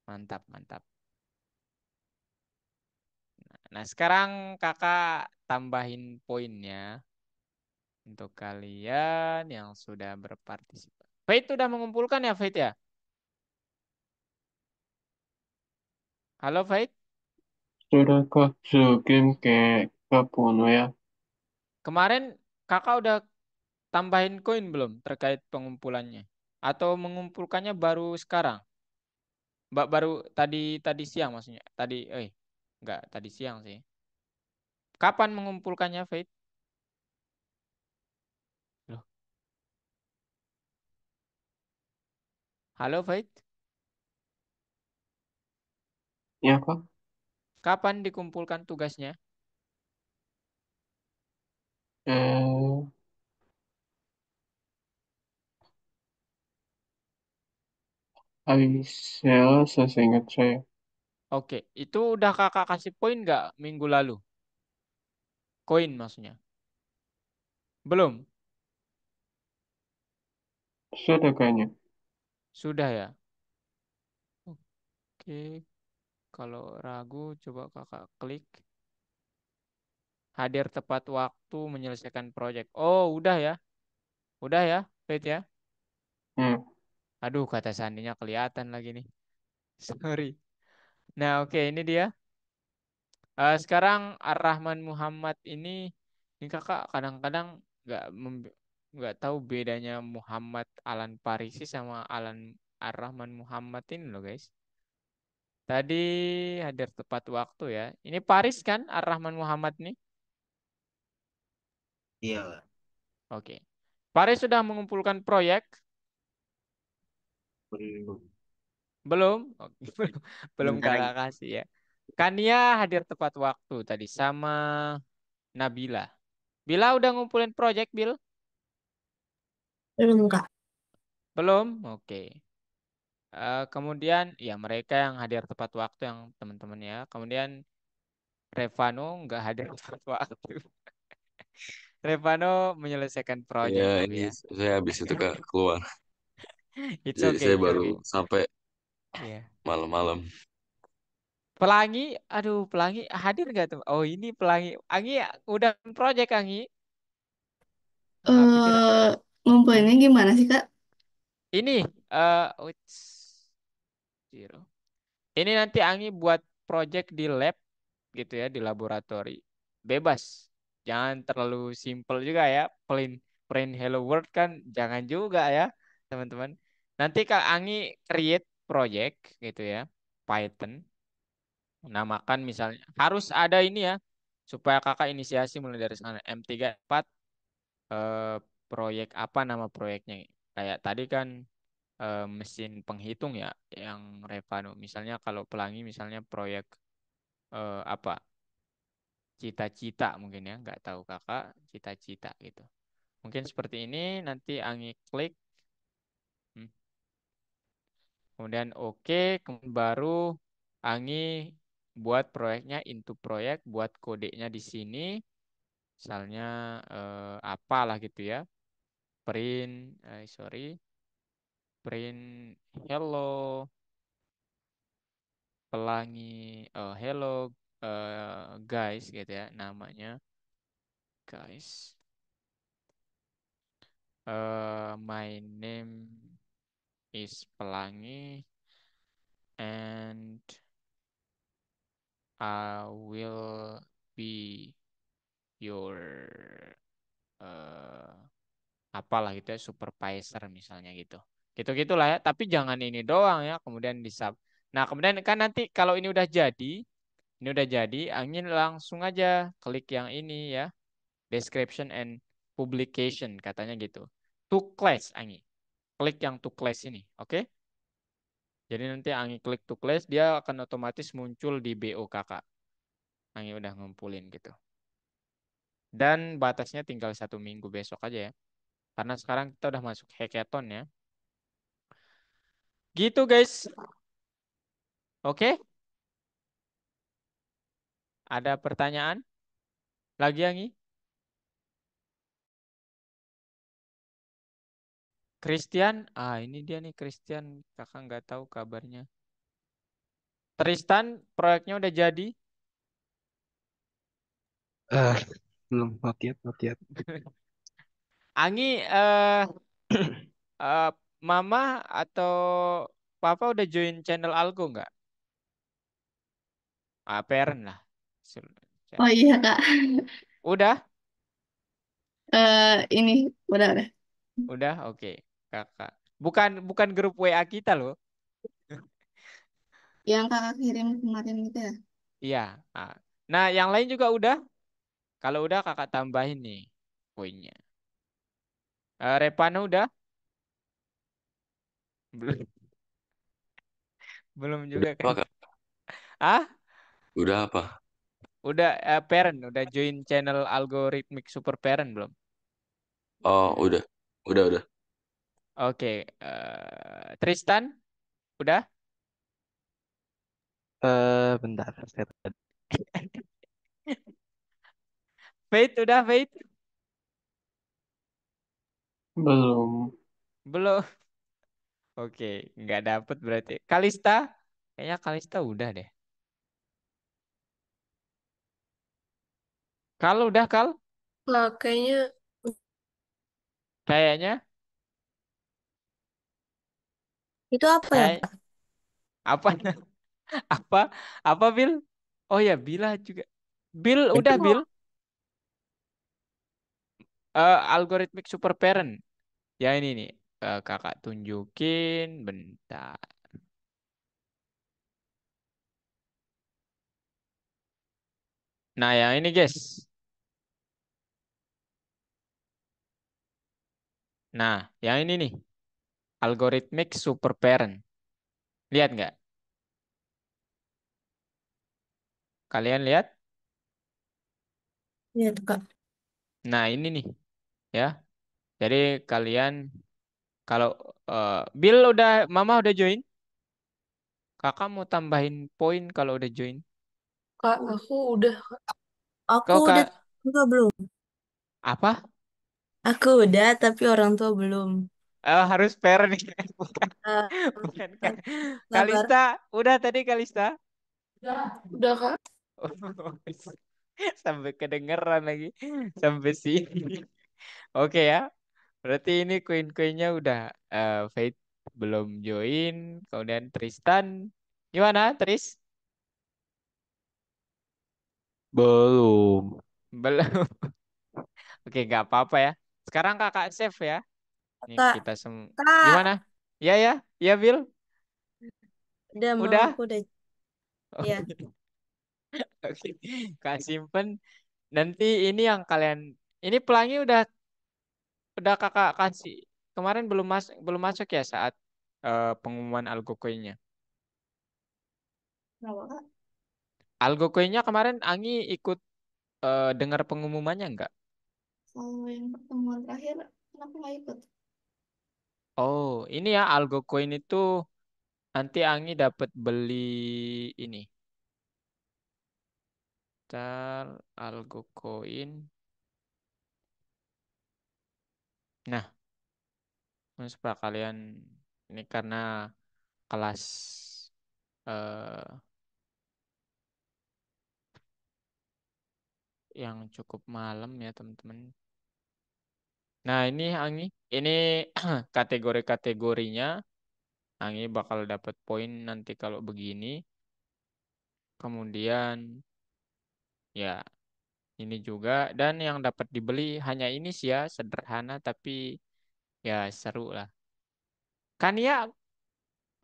Mantap, mantap. Nah, sekarang kakak tambahin poinnya untuk kalian yang sudah berpartisipasi. Faith udah mengumpulkan ya, Faith ya? Halo, Faith. Sudahkah game kayak kapun ya? Kemarin kakak udah tambahin koin belum terkait pengumpulannya? Atau mengumpulkannya baru sekarang? Mbak baru tadi tadi siang maksudnya. Enggak, tadi siang sih. Kapan mengumpulkannya, Faith? Loh, halo, Faith. Ya kak? Kapan dikumpulkan tugasnya? Eh, Aisyah, seingat saya. Oke, itu udah kakak kasih poin nggak minggu lalu? Koin maksudnya. Belum? Sudah kayaknya. Sudah ya? Oke, kalau ragu coba kakak klik. Hadir tepat waktu menyelesaikan proyek. Oh, udah ya? Udah ya, Faith ya? Hmm. Aduh, kata sandinya kelihatan lagi nih. Sorry. Nah, oke, ini dia. Sekarang Ar-Rahman Muhammad ini kakak kadang-kadang nggak tahu bedanya Muhammad Alan Parisi sama Alan Ar-Rahman Muhammad ini loh guys. Tadi hadir tepat waktu ya. Ini Paris kan Ar-Rahman Muhammad nih? Iya, Oke. Paris sudah mengumpulkan proyek? belum. Belum? Oke, belum, belum Bentar lagi. kakak kasih ya. Kania hadir tepat waktu tadi sama Nabila. Bila udah ngumpulin proyek, Bil? Belum, Kak. Belum? Oke. Kemudian ya mereka yang hadir tepat waktu yang teman-teman ya. Kemudian Revano nggak hadir tepat waktu. Revano menyelesaikan Ya, proyek tapi ini ya. saya habis itu Kak keluar. It's Jadi okay, saya it's baru okay. sampai Iya. malam-malam. Pelangi, aduh Pelangi hadir nggak tuh? Oh ini Pelangi, Anggi udah proyek Anggi. Kakak pikir Ngumpulinnya gimana sih, Kak? ini wait, zero. Ini nanti Anggi buat project di lab gitu ya di laboratori. Bebas. Jangan terlalu simple juga ya. Plain plain hello world kan jangan juga ya, teman-teman. Nanti Kak Anggi create project gitu ya. Python. Namakan misalnya harus ada ini ya supaya Kakak inisiasi mulai dari sana M34 eh, proyek apa nama proyeknya. Kayak tadi kan mesin penghitung ya yang Revano. Misalnya kalau Pelangi misalnya proyek apa? Cita-cita mungkin ya, nggak tahu kakak, cita-cita gitu. Mungkin seperti ini, nanti Anggi klik, hmm, kemudian oke, kemudian baru Anggi buat proyeknya, into proyek, buat kodenya di sini, misalnya apalah gitu ya, print, print hello, Pelangi, hello guys gitu ya, namanya guys. My name is Pelangi and I will be your eh apalah gitu ya supervisor misalnya gitu. Gitu-gitulah ya, tapi jangan ini doang ya, kemudian di sub. Nah, kemudian kan nanti kalau ini udah jadi, Angin langsung aja klik yang ini ya, description and publication katanya gitu. To class Angin. Klik yang to class ini, oke? Jadi nanti Angin klik to class, dia akan otomatis muncul di BO kakak. Angin udah ngumpulin gitu. Dan batasnya tinggal 1 minggu besok aja ya. Karena sekarang kita udah masuk hackathon ya. Gitu guys. Oke? Ada pertanyaan? Lagi Anggi? Christian, ini dia nih Christian, kakak nggak tahu kabarnya. Tristan, proyeknya udah jadi. Eh, belum, not yet, not yet. Angi, eh, mama atau papa udah join channel Algo nggak? Parent lah. Oh iya Kak. Udah, Ini udah. udah, oke, kakak. Bukan bukan grup WA kita loh. Yang Kakak kirim kemarin gitu ya. Iya. ah. Nah, yang lain juga udah. Kalau udah kakak tambahin nih poinnya. Repano udah? Belum, belum Udah juga apa, kan? Kak? Ah, Udah apa? udah parent, udah join channel Algorithmic Super Parent belum? Oh, udah. Udah. Oke, Tristan udah? Bentar, saya tadi. Faith udah, Faith? Belum. Belum. Oke, nggak dapet berarti. Kalista? Kayaknya Kalista udah deh. Kal udah, Kal? Lah, kayaknya Kayaknya itu apa ya, kayak Kak? apa apa apa Bill? Oh ya, Bila juga. Bill Itu udah, Bill. Algorithmic Super Parent. Ya ini nih, kakak tunjukin bentar. Nah, yang ini guys. Nah, yang ini nih, Algorithmic Super Parent. Lihat nggak? Kalian lihat? ya, Kak. Nah, ini nih, ya. Jadi kalian kalau Bill udah, Mama udah join, kakak mau tambahin poin kalau udah join. Kak, udah. Aku Kau udah, kak enggak belum. apa? Aku udah, tapi orang tua belum. Harus parent nih, bukan Ah, bukan ya, sabar. Kalista. Udah tadi Kalista. Udah, Kak. Sampai kedengeran lagi sampai sini. Oke ya. Berarti ini koin-koinnya udah Faith belum join, kemudian Tristan. Gimana, Tris? Belum. Belum. Oke, nggak apa-apa ya. Sekarang kakak save ya. Nih Kak, kita Kak. gimana? Ya ya, ya Bill. Udah, Udah. mamaku udah. Ya. Oke, Kak simpen. Nanti ini yang kalian, ini pelangi udah kakak kasih. Kemarin belum masuk ya saat pengumuman algo coinnya. Kenapa Kak? Algo coinnya kemarin Angi ikut dengar pengumumannya enggak? Kalau yang pertemuan terakhir, kenapa nggak ikut? Oh, ini ya algo coin itu nanti Angi dapat beli ini. Tar algo coin. Nah, supaya kalian ini karena kelas eh, yang cukup malam ya teman-teman. Nah ini Angi, ini kategori-kategorinya. Angi bakal dapat poin nanti kalau begini. Kemudian ya ini juga dan yang dapat dibeli hanya ini sih ya sederhana tapi ya seru lah. Kania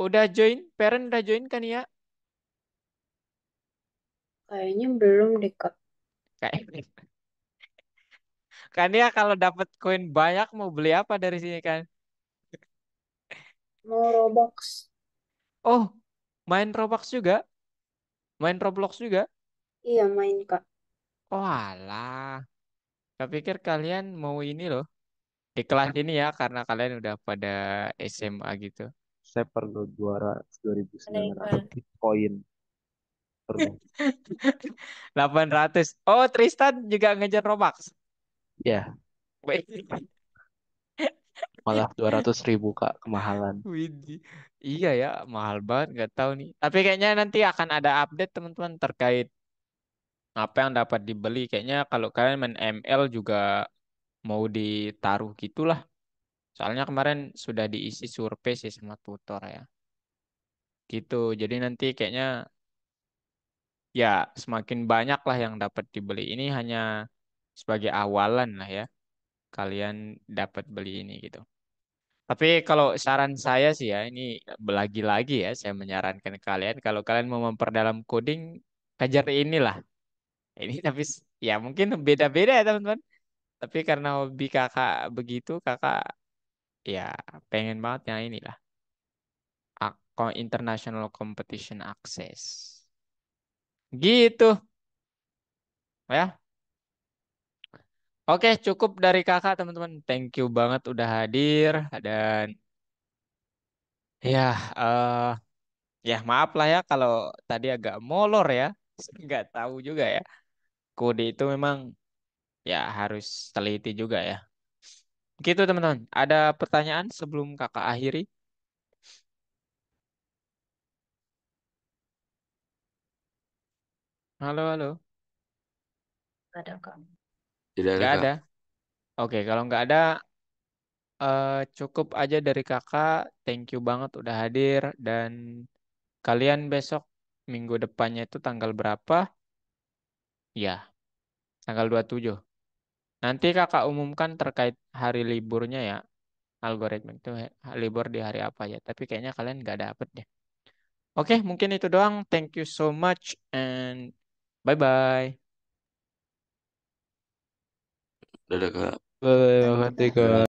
udah join? Parent udah join Kania? Kayaknya belum deh, Kak. Kayak Kania kalau dapat koin banyak mau beli apa dari sini kan? Mau Roblox. Oh, main Roblox juga? Main Roblox juga? Iya, main, Kak. Oh alah. Saya pikir kalian mau ini loh. Di kelas ini ya karena kalian udah pada SMA gitu. Saya perlu juara Ada 2.900 iklan. koin. Perlu. 800. Oh, Tristan juga ngejar Robux. Ya, Wait. Malah 200.000 Kak, kemahalan. Widih. Iya ya, mahal banget nggak tahu nih. Tapi kayaknya nanti akan ada update teman-teman terkait apa yang dapat dibeli. Kayaknya kalau kalian main ML juga mau ditaruh gitulah. Soalnya kemarin sudah diisi survei sih sama tutor ya. Gitu. Jadi nanti kayaknya ya semakin banyak lah yang dapat dibeli. Ini hanya sebagai awalan lah ya. Kalian dapat beli ini gitu. Tapi kalau saran saya sih ya, ini lagi-lagi ya, saya menyarankan kalian kalau kalian mau memperdalam coding, kejar inilah. Ini tapi ya mungkin beda-beda ya teman-teman. Tapi karena hobi kakak begitu, kakak ya pengen banget yang inilah. International Competition Access. Gitu ya. Oke, cukup dari kakak teman-teman. Thank you banget udah hadir dan ya eh ya maaf lah ya kalau tadi agak molor ya. Nggak tahu juga ya. Kode itu memang ya harus teliti juga ya. Gitu teman-teman. Ada pertanyaan sebelum kakak akhiri? Halo, halo. Ada Kak. Tidak ada Nggak Kak. ada. Oke, kalau nggak ada cukup aja dari kakak. Thank you banget udah hadir dan kalian besok minggu depannya itu tanggal berapa? Ya, tanggal 27. Nanti kakak umumkan terkait hari liburnya ya. Algoritma itu libur di hari apa ya. Tapi kayaknya kalian nggak dapet deh. Oke, mungkin itu doang. Thank you so much and bye-bye. Dadah Kak. Terima Nanti kasih Kak. Kak.